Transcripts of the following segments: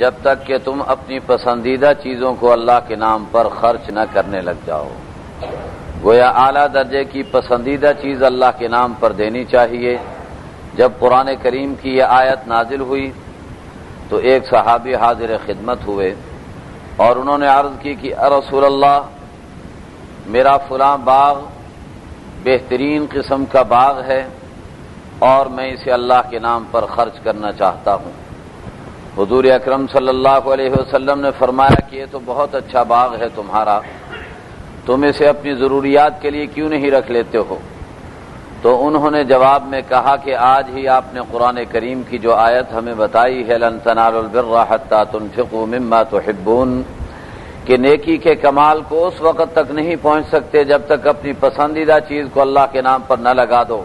جب تک کہ تم اپنی پسندیدہ چیزوں کو اللہ کے نام پر خرچ نہ کرنے لگ جاؤ۔ گویا اعلیٰ درجے کی پسندیدہ چیز اللہ کے نام پر دینی چاہیے۔ جب قرآن کریم کی یہ آیت نازل ہوئی تو ایک صحابی حاضر خدمت ہوئے اور انہوں نے عرض کی کہ رسول اللہ، میرا فلاں باغ بہترین قسم کا باغ ہے اور میں اسے اللہ کے نام پر خرچ کرنا چاہتا ہوں۔ حضور اکرم صلی اللہ علیہ وسلم نے فرمایا کہ یہ تو بہت اچھا باغ ہے تمہارا، تم اسے اپنی ضروریات کے لیے کیوں نہیں رکھ لیتے ہو؟ تو انہوں نے جواب میں کہا کہ آج ہی آپ نے قرآن کریم کی جو آیت ہمیں بتائی ہے لن تنالوا البر حتى تنفقوا مما تحبون، کہ نیکی کے کمال کو اس وقت تک نہیں پہنچ سکتے جب تک اپنی پسندیدہ چیز کو اللہ کے نام پر نہ لگا دو۔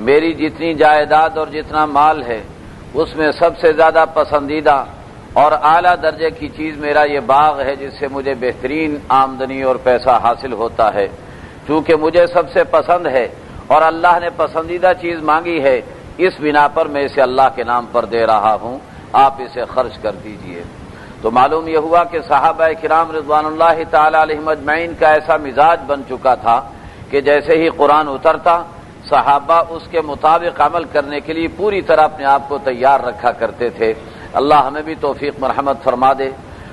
میری جتنی جائیداد اور جتنا مال ہے اس میں سب سے زیادہ پسندیدہ اور اعلیٰ درجے کی چیز میرا یہ باغ ہے، جس سے مجھے بہترین آمدنی اور پیسہ حاصل ہوتا ہے۔ چونکہ مجھے سب سے پسند ہے اور اللہ نے پسندیدہ چیز مانگی ہے، اس بنا پر میں اسے اللہ کے نام پر دے رہا ہوں، آپ اسے خرچ کر دیجئے۔ تو معلوم یہ ہوا کہ صحابہ کرام رضوان اللہ تعالی علیہم اجمعین کا ایسا مزاج بن چکا تھا کہ جیسے ہی قرآن اترتا صحابہ اس کے مطابق عمل کرنے کے لیے پوری طرح اپنے آپ کو تیار رکھا کرتے تھے۔ اللہ ہمیں بھی توفیق مرحمت فرما دے۔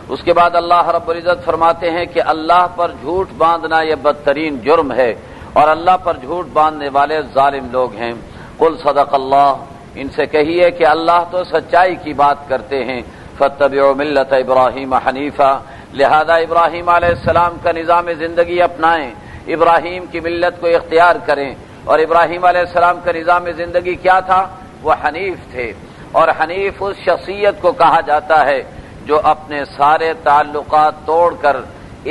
اس کے بعد اللہ رب العزت فرماتے ہیں کہ اللہ پر جھوٹ باندھنا یہ بدترین جرم ہے اور اللہ پر جھوٹ باندھنے والے ظالم لوگ ہیں۔ قل صدق اللہ، ان سے کہیے کہ اللہ تو سچائی کی بات کرتے ہیں۔ فاتبعوا ملت ابراہیم حنیفا، لہذا ابراہیم علیہ السلام کا نظام زندگی اپنائیں، ابراہیم کی ملت کو اختیار کریں۔ اور ابراہیم علیہ السلام کا نظام زندگی کیا تھا؟ وہ حنیف تھے، اور حنیف اس شخصیت کو کہا جاتا ہے جو اپنے سارے تعلقات توڑ کر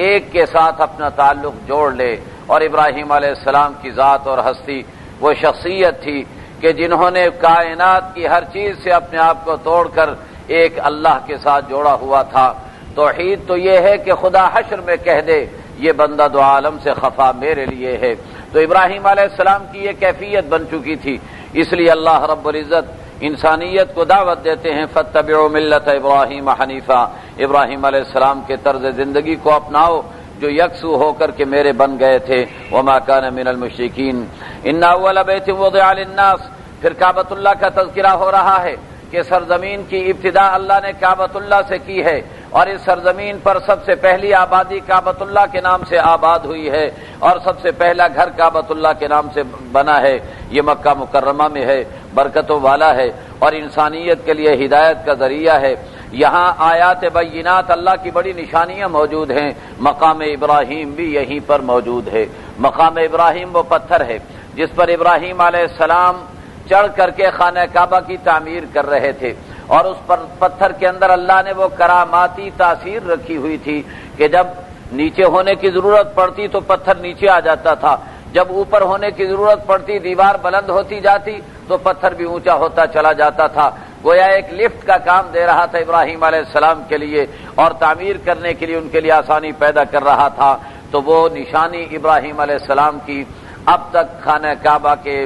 ایک کے ساتھ اپنا تعلق جوڑ لے۔ اور ابراہیم علیہ السلام کی ذات اور ہستی وہ شخصیت تھی کہ جنہوں نے کائنات کی ہر چیز سے اپنے آپ کو توڑ کر ایک اللہ کے ساتھ جوڑا ہوا تھا۔ توحید تو یہ ہے کہ خدا حشر میں کہہ دے یہ بندہ دو عالم سے خفا میرے لیے ہے۔ تو ابراہیم علیہ السلام کی یہ کیفیت بن چکی تھی، اس لیے اللہ رب العزت انسانیت کو دعوت دیتے ہیں فاتبعوا ملت ابراہیم حنیفا، ابراہیم علیہ السلام کے طرز زندگی کو اپناؤ جو یکسو ہو کر کے میرے بن گئے تھے۔ وما كان من المشرکین ان اول بیت وضع للناس، پھر کعبۃ اللہ کا تذکرہ ہو رہا ہے کہ سرزمین کی ابتدا اللہ نے کعبۃ اللہ سے کی ہے، اور اس سرزمین پر سب سے پہلی آبادی کعبۃ اللہ کے نام سے آباد ہوئی ہے، اور سب سے پہلا گھر کعبۃ اللہ کے نام سے بنا ہے۔ یہ مکہ مکرمہ میں ہے، برکتوں والا ہے اور انسانیت کے لیے ہدایت کا ذریعہ ہے۔ یہاں آیات بینات اللہ کی بڑی نشانیاں موجود ہیں۔ مقام ابراہیم بھی یہیں پر موجود ہے۔ مقام ابراہیم وہ پتھر ہے جس پر ابراہیم علیہ السلام چڑھ کر کے خانہ کعبہ کی تعمیر کر رہے تھے، اور اس پر پتھر کے اندر اللہ نے وہ کراماتی تاثیر رکھی ہوئی تھی کہ جب نیچے ہونے کی ضرورت پڑتی تو پتھر نیچے آ جاتا تھا، جب اوپر ہونے کی ضرورت پڑتی دیوار بلند ہوتی جاتی تو پتھر بھی اونچا ہوتا چلا جاتا تھا۔ گویا ایک لفٹ کا کام دے رہا تھا ابراہیم علیہ السلام کے لیے، اور تعمیر کرنے کے لیے ان کے لیے آسانی پیدا کر رہا تھا۔ تو وہ نشانی ابراہیم علیہ السلام کی اب تک خانہ کعبہ کے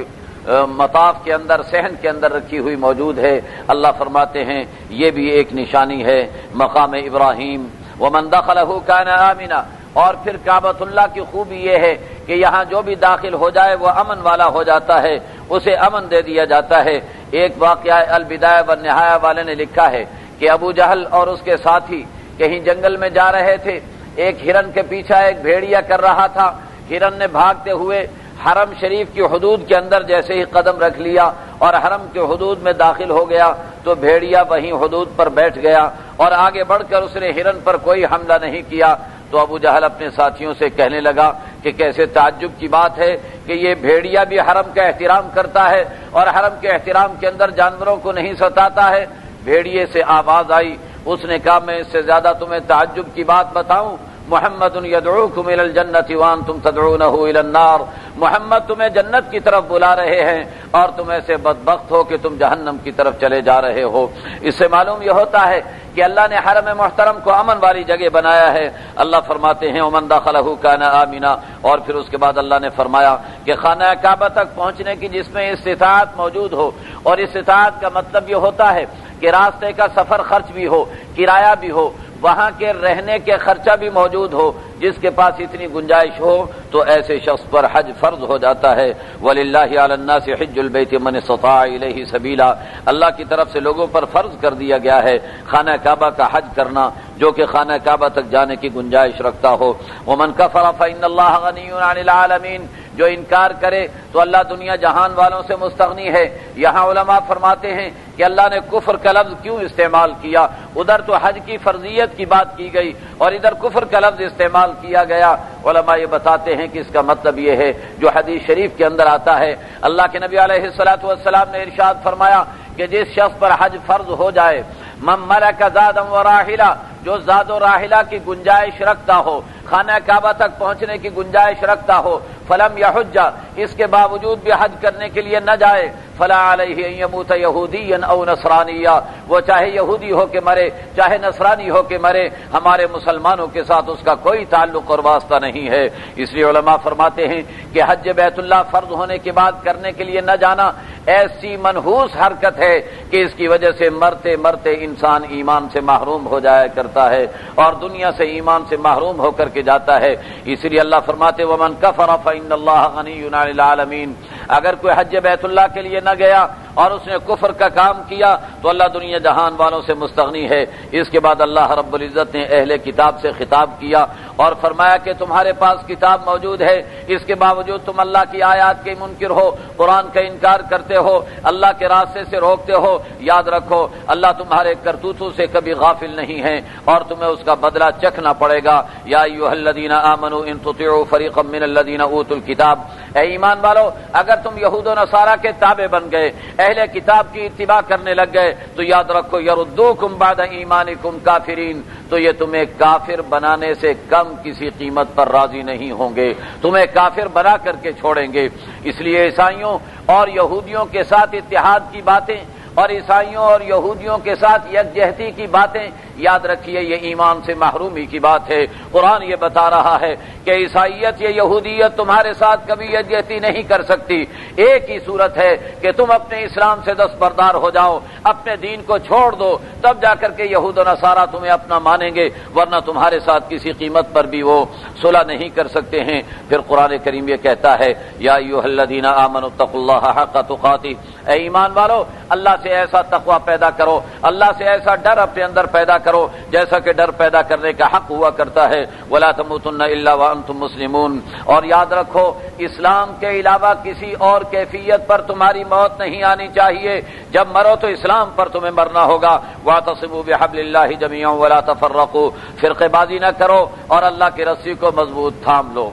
مطاف کے اندر، صحن کے اندر رکھی ہوئی موجود ہے۔ اللہ فرماتے ہیں یہ بھی ایک نشانی ہے مقام ابراہیم۔ ومن دخلہ کان آمنا، اور پھر کعبۃ اللہ کی خوبی یہ ہے کہ یہاں جو بھی داخل ہو جائے وہ امن والا ہو جاتا ہے، اسے امن دے دیا جاتا ہے۔ ایک واقعہ البدایہ والنہایہ والے نے لکھا ہے کہ ابو جہل اور اس کے ساتھی کہیں جنگل میں جا رہے تھے، ایک ہرن کے پیچھے ایک بھیڑیا کر رہا تھا۔ ہرن نے بھاگتے ہوئے حرم شریف کی حدود کے اندر جیسے ہی قدم رکھ لیا اور حرم کے حدود میں داخل ہو گیا تو بھیڑیا وہیں حدود پر بیٹھ گیا، اور آگے بڑھ کر اس نے ہرن پر کوئی حملہ نہیں کیا۔ تو ابو جہل اپنے ساتھیوں سے کہنے لگا کہ کیسے تعجب کی بات ہے کہ یہ بھیڑیا بھی حرم کا احترام کرتا ہے اور حرم کے احترام کے اندر جانوروں کو نہیں ستاتا ہے۔ بھیڑیے سے آواز آئی، اس نے کہا میں اس سے زیادہ تمہیں تعجب کی بات بتاؤں؟ محمد یدعوکم الی الجنۃ وانتم تدعونہ الی النار، محمد تمہیں جنت کی طرف بلا رہے ہیں اور تم ایسے بدبخت ہو کہ تم جہنم کی طرف چلے جا رہے ہو۔ اس سے معلوم یہ ہوتا ہے کہ اللہ نے حرم محترم کو امن والی جگہ بنایا ہے۔ اللہ فرماتے ہیں ومن دخلہ کان آمنا، اور پھر اس کے بعد اللہ نے فرمایا کہ خانہ کعبہ تک پہنچنے کی جس میں استطاعت موجود ہو، اور استطاعت کا مطلب یہ ہوتا ہے کہ راستے کا سفر خرچ بھی ہو، کرایہ بھی ہو، وہاں کے رہنے کے خرچہ بھی موجود ہو، جس کے پاس اتنی گنجائش ہو تو ایسے شخص پر حج فرض ہو جاتا ہے۔ وَلِلَّهِ عَلَى النَّاسِ حِجُّ الْبَيْتِ مَنِ اسْتَطَاعَ إِلَيْهِ سَبِيلًا، اللہ کی طرف سے لوگوں پر فرض کر دیا گیا ہے خانہ کعبہ کا حج کرنا جو کہ خانہ کعبہ تک جانے کی گنجائش رکھتا ہو۔ وَمَنْ كَفَرَ فَإِنَّ اللَّهَ غَنِيٌّ عَنِ الْعَالَمِينَ، جو انکار کرے تو اللہ دنیا جہان والوں سے مستغنی ہے۔ یہاں علماء فرماتے ہیں کہ اللہ نے کفر کا لفظ کیوں استعمال کیا؟ ادھر تو حج کی فرضیت کی بات کی گئی اور ادھر کفر کا لفظ استعمال کیا گیا۔ علماء یہ بتاتے ہیں کہ اس کا مطلب یہ ہے جو حدیث شریف کے اندر آتا ہے، اللہ کے نبی علیہ الصلوۃ والسلام نے ارشاد فرمایا کہ جس شخص پر حج فرض ہو جائے، من ملک ذادا وراحلہ، جو زاد و راحلہ کی گنجائش رکھتا ہو، خانہ کعبہ تک پہنچنے کی گنجائش رکھتا ہو، فلم یحج، اس کے باوجود بھی حج کرنے کے لیے نہ جائے، فلا علیہ ان یموت یہودیا او نصرانیا، وہ چاہے یہودی ہو کے مرے چاہے نصرانی ہو کے مرے، ہمارے مسلمانوں کے ساتھ اس کا کوئی تعلق اور واسطہ نہیں ہے۔ اس لیے علماء فرماتے ہیں کہ حج بیت اللہ فرض ہونے کے بعد کرنے کے لیے نہ جانا ایسی منحوس حرکت ہے کہ اس کی وجہ سے مرتے مرتے انسان ایمان سے محروم ہو جایا کرتا ہے اور دنیا سے ایمان سے محروم ہو کر کے جاتا ہے۔ اس لیے اللہ فرماتے ومن کفر فإن اللہ غنی عن العالمین، اگر کوئی حج بیت اللہ کے لیے نہ گیا اور اس نے کفر کا کام کیا تو اللہ دنیا جہان والوں سے مستغنی ہے۔ اس کے بعد اللہ رب العزت نے اہل کتاب سے خطاب کیا اور فرمایا کہ تمہارے پاس کتاب موجود ہے، اس کے باوجود تم اللہ کی آیات کے منکر ہو، قرآن کا انکار کرتے ہو، اللہ کے راستے سے روکتے ہو۔ یاد رکھو اللہ تمہارے کرتوتوں سے کبھی غافل نہیں ہے اور تمہیں اس کا بدلہ چکھنا پڑے گا۔ یا ایھا الذین آمنوا ان تطیعوا فریقا من الذین اوتوا الکتاب، اے ایمان والو اگر تم یہود و نصارہ کے تابع بن گئے، اہل کتاب کی اتباع کرنے لگ گئے تو یاد رکھو یردوکم بعد ایمانکم کافرین، تو یہ تمہیں کافر بنانے سے کم کسی قیمت پر راضی نہیں ہوں گے، تمہیں کافر بنا کر کے چھوڑیں گے۔ اس لیے عیسائیوں اور یہودیوں کے ساتھ اتحاد کی باتیں اور عیسائیوں اور یہودیوں کے ساتھ یکجہتی کی باتیں یاد رکھیے، یہ ایمان سے محرومی کی بات ہے۔ قرآن یہ بتا رہا ہے کہ عیسائیت یا یہودیت تمہارے ساتھ کبھی یکجہتی نہیں کر سکتی۔ ایک ہی صورت ہے کہ تم اپنے اسلام سے دستبردار ہو جاؤ، اپنے دین کو چھوڑ دو، تب جا کر کے یہود و نصارہ تمہیں اپنا مانیں گے، ورنہ تمہارے ساتھ کسی قیمت پر بھی وہ صلح نہیں کر سکتے ہیں۔ پھر قرآن کریم یہ کہتا ہے یا ایھا الذین آمنوا اتقوا اللہ حق تقاتہ، اے ایمان والو اللہ سے ایسا تقوی پیدا کرو، اللہ سے ایسا ڈر اپنے اندر پیدا کرو جیسا کہ ڈر پیدا کرنے کا حق ہوا کرتا ہے۔ ولا تموتن الا وانتم مسلمون، اور یاد رکھو اسلام کے علاوہ کسی اور کیفیت پر تمہاری موت نہیں آنی چاہیے، جب مرو تو اسلام پر تمہیں مرنا ہوگا۔ واعتصموا بحبل اللہ جميعا ولا تفرقوا، فرقے بازی نہ کرو اور اللہ کی رسی کو مضبوط تھام لو۔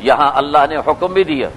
یہاں اللہ نے حکم بھی دیا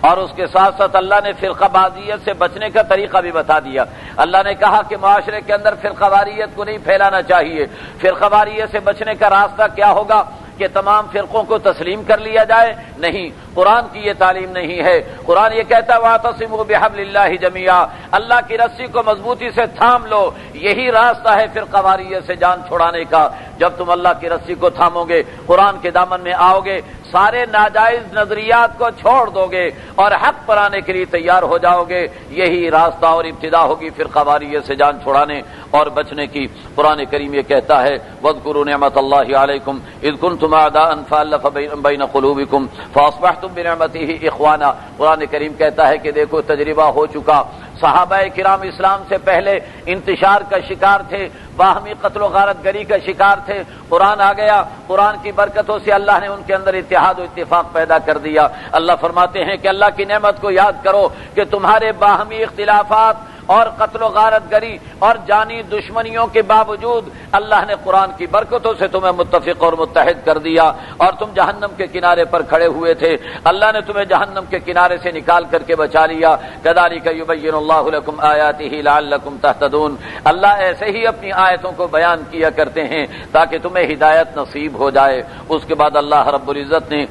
اور اس کے ساتھ ساتھ اللہ نے فرقہ واریت سے بچنے کا طریقہ بھی بتا دیا۔ اللہ نے کہا کہ معاشرے کے اندر فرقہ واریت کو نہیں پھیلانا چاہیے۔ فرقہ واریت سے بچنے کا راستہ کیا ہوگا کہ تمام فرقوں کو تسلیم کر لیا جائے؟ نہیں، قرآن کی یہ تعلیم نہیں ہے۔ قرآن یہ کہتا ہے واعتصموا بحبل اللہ جميعا، اللہ کی رسی کو مضبوطی سے تھام لو، یہی راستہ ہے فرقہ واریت سے جان چھڑانے کا۔ جب تم اللہ کی رسی کو تھامو گے، قرآن کے دامن میں آؤ گے، سارے ناجائز نظریات کو چھوڑ دو گے اور حق پر آنے کے لیے تیار ہو جاؤ گے، یہی راستہ اور ابتدا ہوگی فرقہ واریت سے جان چھڑانے اور بچنے کی۔ قرآن کریم یہ کہتا ہے واذکروا نعمت اللہ علیکم اذ کنتم اعداء فالف بین قلوبکم فاصبحتم بنعمتہ اخوانا۔ قرآن کریم کہتا ہے کہ دیکھو تجربہ ہو چکا، صحابہ کرام اسلام سے پہلے انتشار کا شکار تھے، باہمی قتل و غارت گری کا شکار تھے۔ قرآن آ گیا، قرآن کی برکتوں سے اللہ نے ان کے اندر اتحاد و اتفاق پیدا کر دیا۔ اللہ فرماتے ہیں کہ اللہ کی نعمت کو یاد کرو کہ تمہارے باہمی اختلافات اور قتل و غارت گری اور جانی دشمنیوں کے باوجود اللہ نے قرآن کی برکتوں سے تمہیں متفق اور متحد کر دیا اور تم جہنم کے کنارے پر کھڑے ہوئے تھے، اللہ نے تمہیں جہنم کے کنارے سے نکال کر کے بچا لیا۔ کذالک یبین اللہ لکم آیاتہ لعلکم تہتدون، اللہ ایسے ہی اپنی آیتوں کو بیان کیا کرتے ہیں تاکہ تمہیں ہدایت نصیب ہو جائے۔ اس کے بعد اللہ رب العزت نے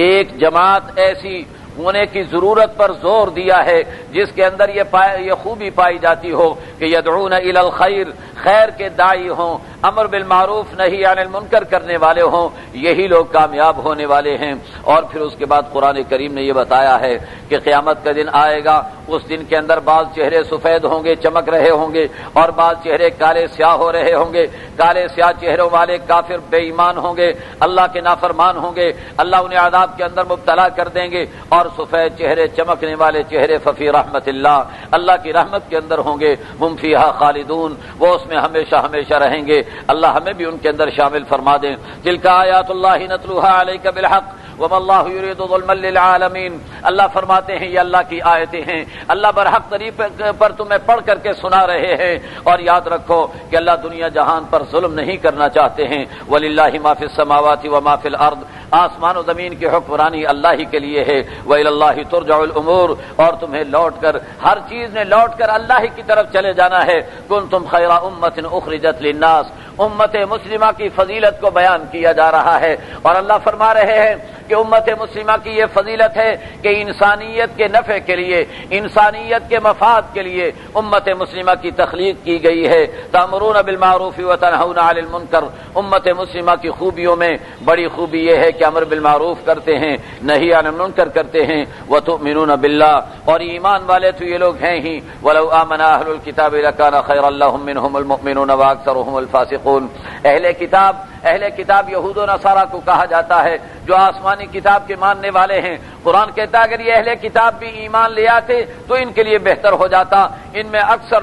ایک جماعت ایسی ہونے کی ضرورت پر زور دیا ہے جس کے اندر یہ خوبی پائی جاتی ہو کہ یدعون الی الخیر، خیر کے داعی ہوں، امر بالمعروف نہی عن المنکر کرنے والے ہوں، یہی لوگ کامیاب ہونے والے ہیں۔ اور پھر اس کے بعد قرآن کریم نے یہ بتایا ہے کہ قیامت کا دن آئے گا، اس دن کے اندر بعض چہرے سفید ہوں گے، چمک رہے ہوں گے، اور بعض چہرے کالے سیاہ ہو رہے ہوں گے۔ کالے سیاہ چہروں والے کافر بے ایمان ہوں گے، اللہ کے نافرمان ہوں گے، اللہ انہیں عذاب کے اندر مبتلا کر دیں گے، اور سفید چہرے چمکنے والے چہرے ففی رحمت اللہ، اللہ کی رحمت کے اندر ہوں گے۔ ہم فیہا خالدون، وہ اس میں ہمیشہ ہمیشہ رہیں گے۔ اللہ ہمیں بھی ان کے اندر شامل فرما دیں۔ تلک آیات اللہ نتلوہا علیک بالحق وما اللہ یرید ظلما للعالمین۔ اللہ فرماتے ہیں یہ اللہ کی آیتیں ہیں، اللہ برحق طریقے پر تمہیں پڑھ کر کے سنا رہے ہیں، اور یاد رکھو کہ اللہ دنیا جہان پر ظلم نہیں کرنا چاہتے ہیں۔ وللہ ما فی السماوات وما فی الارض، آسمان و زمین کی حکمرانی اللہ ہی کے لیے ہے۔ وإلی اللہ ترجع الامور، اور تمہیں لوٹ کر، ہر چیز نے لوٹ کر اللہ ہی کی طرف چلے جانا ہے۔ کنتم خیر امۃ اخرجت للناس، امت مسلمہ کی فضیلت کو بیان کیا جا رہا ہے، اور اللہ فرما رہے ہیں کہ امت مسلمہ کی یہ فضیلت ہے کہ انسانیت کے نفع کے لیے، انسانیت کے مفاد کے لیے امت مسلمہ کی تخلیق کی گئی ہے۔ تأمرون بالمعروف وتنہون عن المنکر، امت مسلمہ کی خوبیوں میں بڑی خوبی یہ ہے کہ امر بالمعروف کرتے ہیں، نہی عن المنکر کرتے ہیں۔ وتؤمنون باللہ، اور ایمان والے تو یہ لوگ ہیں ہی۔ ولو آمن اہل الکتاب لکان خیرا لہم منہم المؤمنون واکثرهم الفاسقون۔ اہل کتاب یہود و نصارہ کو کہا جاتا ہے جو آسمانی کتاب کے ماننے والے ہیں۔ قرآن کہتا ہے اگر یہ اہل کتاب بھی ایمان لے آتے تو ان کے لیے بہتر ہو جاتا۔ ان میں اکثر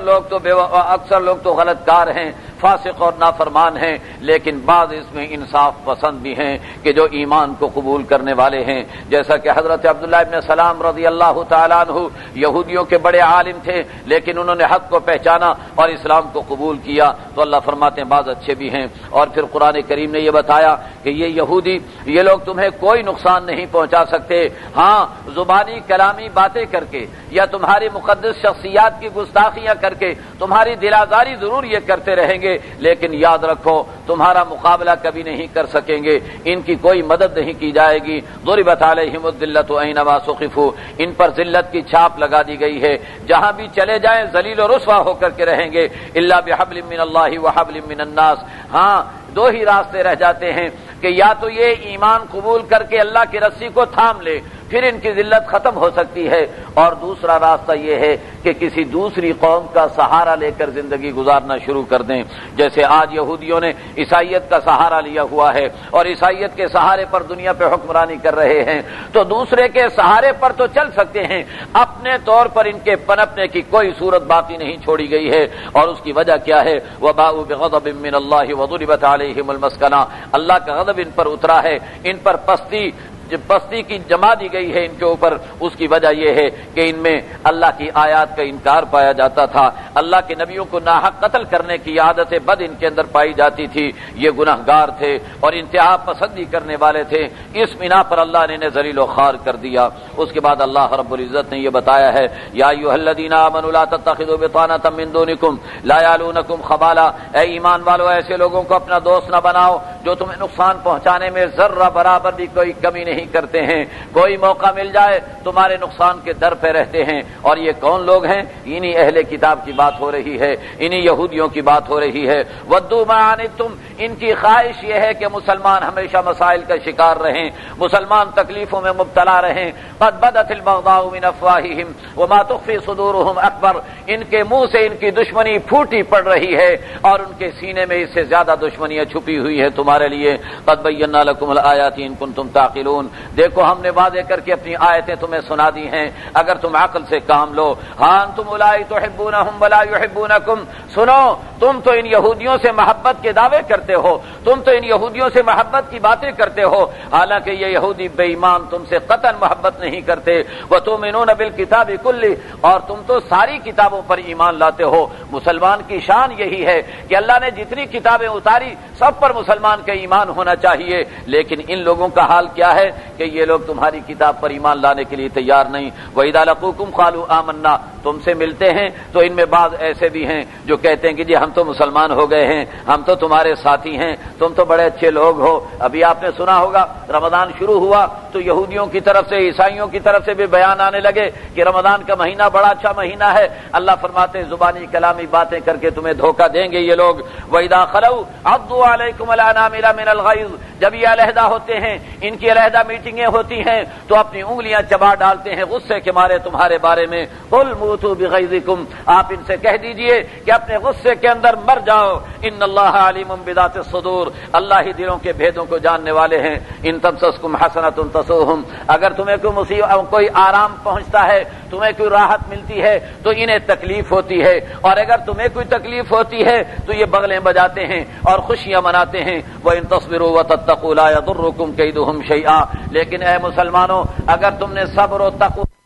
لوگ تو غلط کار ہیں، فاسق اور نافرمان ہیں، لیکن بعض اس میں انصاف پسند بھی ہیں کہ جو ایمان کو قبول کرنے والے ہیں، جیسا کہ حضرت عبداللہ ابن سلام رضی اللہ تعالیٰ عنہ یہودیوں کے بڑے عالم تھے، لیکن انہوں نے حق کو پہچانا اور اسلام کو قبول کیا، تو اللہ فرماتے ہیں بعض اچھے بھی ہیں۔ اور پھر قرآن کریم نے یہ بتایا کہ یہ یہودی، یہ لوگ تمہیں کوئی نقصان نہیں پہنچا سکتے، ہاں زبانی کلامی باتیں کر کے یا تمہاری مقدس شخصیات کی گستاخیاں کر کے تمہاری دل آزاری ضرور یہ کرتے رہیں گے، لیکن یاد رکھو تمہارا مقابلہ کبھی نہیں کر سکیں گے، ان کی کوئی مدد نہیں کی جائے گی۔ ضربت علیہم الذلۃ اینما ثقفوا، ان پر ذلت کی چھاپ لگا دی گئی ہے، جہاں بھی چلے جائیں ذلیل و رسوا ہو کر کے رہیں گے۔ الا بحبل من اللہ وحبل من الناس، ہاں دو ہی راستے رہ جاتے ہیں کہ یا تو یہ ایمان قبول کر کے اللہ کی رسی کو تھام لے، پھر ان کی ذلت ختم ہو سکتی ہے، اور دوسرا راستہ یہ ہے کہ کسی دوسری قوم کا سہارا لے کر زندگی گزارنا شروع کر دیں، جیسے آج یہودیوں نے عیسائیت کا سہارا لیا ہوا ہے اور عیسائیت کے سہارے پر دنیا پہ حکمرانی کر رہے ہیں، تو دوسرے کے سہارے پر تو چل سکتے ہیں، اپنے طور پر ان کے پنپنے کی کوئی صورت باقی نہیں چھوڑی گئی ہے۔ اور اس کی وجہ کیا ہے؟ وباءوا بغضب من اللہ وضربت علیہم المسکنہ، اللہ کا غضب ان پر اترا ہے، ان پر پستی کی جما دی گئی ہے ان کے اوپر۔ اس کی وجہ یہ ہے کہ ان میں اللہ کی آیات کا انکار پایا جاتا تھا، اللہ کے نبیوں کو ناحق قتل کرنے کی عادت بد ان کے اندر پائی جاتی تھی، یہ گناہگار تھے اور انتہا پسندی کرنے والے تھے، اس بنا پر اللہ نے انہیں ذلیل و خوار کر دیا۔ اس کے بعد اللہ رب العزت نے یہ بتایا ہے یا ایھا الذین آمنوا لا تتخذوا بطانۃ من دونکم لا یعلونکم خبالا، اے ایمان والو ایسے لوگوں کو اپنا دوست نہ بناؤ جو تمہیں نقصان پہنچانے میں ذرہ برابر بھی کوئی کمی نہیں کرتے ہیں، کوئی موقع مل جائے تمہارے نقصان کے در پہ رہتے ہیں۔ اور یہ کون لوگ ہیں؟ انہی اہل کتاب کی بات ہو رہی ہے، انہی یہودیوں کی بات ہو رہی ہے۔ ودوا ما عنتم، ان کی خواہش یہ ہے کہ مسلمان ہمیشہ مسائل کا شکار رہیں، مسلمان تکلیفوں میں مبتلا رہیں۔ قد بدت البغضاء من افواہہم وما تخفی صدورہم اکبر، ان کے منہ سے ان کی دشمنی پھوٹی پڑ رہی ہے اور ان کے سینے میں اس سے زیادہ دشمنیاں چھپی ہوئی ہیں تمہارے لیے۔ قد بینا لکم الآیات ان کنتم تعقلون، دیکھو ہم نے واضح کر کے اپنی آیتیں تمہیں سنا دی ہیں اگر تم عقل سے کام لو۔ ہاں انتم اولائی تحبونہم ولا یحبونکم، سنو تم تو ان یہودیوں سے محبت کے دعوے کرتے ہو، تم تو ان یہودیوں سے محبت کی باتیں کرتے ہو، حالانکہ یہ یہودی بے ایمان تم سے قطعاً محبت نہیں کرتے۔ وتؤمنون بالکتاب کلہ، اور تم تو ساری کتابوں پر ایمان لاتے ہو۔ مسلمان کی شان یہی ہے کہ اللہ نے جتنی کتابیں اتاری سب پر مسلمان کا ایمان ہونا چاہیے، لیکن ان لوگوں کا حال کیا ہے؟ کہ یہ لوگ تمہاری کتاب پر ایمان لانے کے لیے تیار نہیں. وَإِذَا لَقُوكُمْ قَالُوا آمَنَّا تم سے ملتے ہیں تو ان میں بعض ایسے بھی ہیں جو کہتے ہیں کہ جی ہم تو مسلمان ہو گئے ہیں, ہم تو تمہارے ساتھی ہیں, تم تو بڑے اچھے لوگ ہو. ابھی آپ نے سنا ہوگا رمضان شروع ہوا تو یہودیوں کی طرف سے عیسائیوں کی طرف سے بھی بیان آنے لگے کہ رمضان کا مہینہ بڑا اچھا مہینہ ہے. اللہ فرماتے ہیں زبانی کلامی باتیں کر کے تمہیں دھوکہ دیں گے یہ لوگ. وَإِذَا خَلَوْا عَضُّوا عَلَيْكُمُ الْأَنَامِلَ مِنَ الْغَيْظِ جب یہ علیحدہ ہوتے ہیں, ان کی علیحدہ میٹنگیں ہوتی ہیں تو اپنی انگلیاں چبا ڈالتے ہیں غصے کے مارے تمہارے بارے میں. قُلْ مُوتُوا بِغَيْظِكُمْ آپ ان سے کہہ دیجئے کہ اپنے غصے کے اندر مر جاؤ. ان اللہ علیم بذات الصدور اللہ ہی دلوں کے بھیدوں کو جاننے والے ہیں. ان تمسسکم حسنۃ تسؤہم اگر تمہیں کوئی مصیبت کوئی آرام پہنچتا ہے, تمہیں کوئی راحت ملتی ہے تو انہیں تکلیف ہوتی ہے, اور اگر تمہیں کوئی تکلیف ہوتی ہے تو یہ بغلیں بجاتے ہیں اور خوشیاں مناتے ہیں. وَإِن تَصْبِرُوا وَتَتَّقُوا لَا يَضُرُّكُمْ كَيْدُهُمْ شَيْئًا لیکن اے مسلمانوں اگر تم نے صبر و تقوی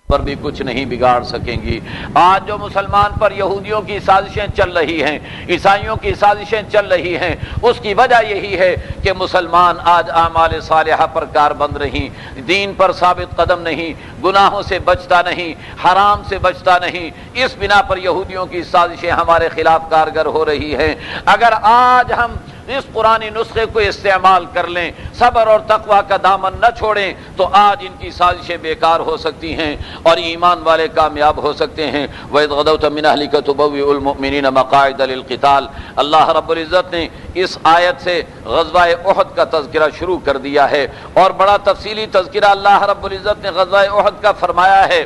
پر بھی کچھ نہیں بگاڑ سکیں گی. آج جو مسلمان پر یہودیوں کی سازشیں چل رہی ہیں, عیسائیوں کی سازشیں چل رہی ہیں, اس کی وجہ یہی ہے کہ مسلمان آج اعمال صالحہ پر کاربند نہیں, دین پر ثابت قدم نہیں, گناہوں سے بچتا نہیں, حرام سے بچتا نہیں. اس بنا پر یہودیوں کی سازشیں ہمارے خلاف کارگر ہو رہی ہیں. اگر آج ہم اس قرآنی نسخے کو استعمال کر لیں, صبر اور تقوی کا دامن نہ چھوڑیں, تو آج ان کی سازشیں بیکار ہو سکتی ہیں اور ایمان والے کامیاب ہو سکتے ہیں. وَإِذْ غَدَوْتَ مِنْ أَهْلِكَ تُبَوِّئُ الْمُؤْمِنِينَ مَقَاعِدَ لِلْقِتَالِ اللہ رب العزت نے اس آیت سے غزوہ احد کا تذکرہ شروع کر دیا ہے, اور بڑا تفصیلی تذکرہ اللہ رب العزت نے غزوہ احد کا فرمایا ہے,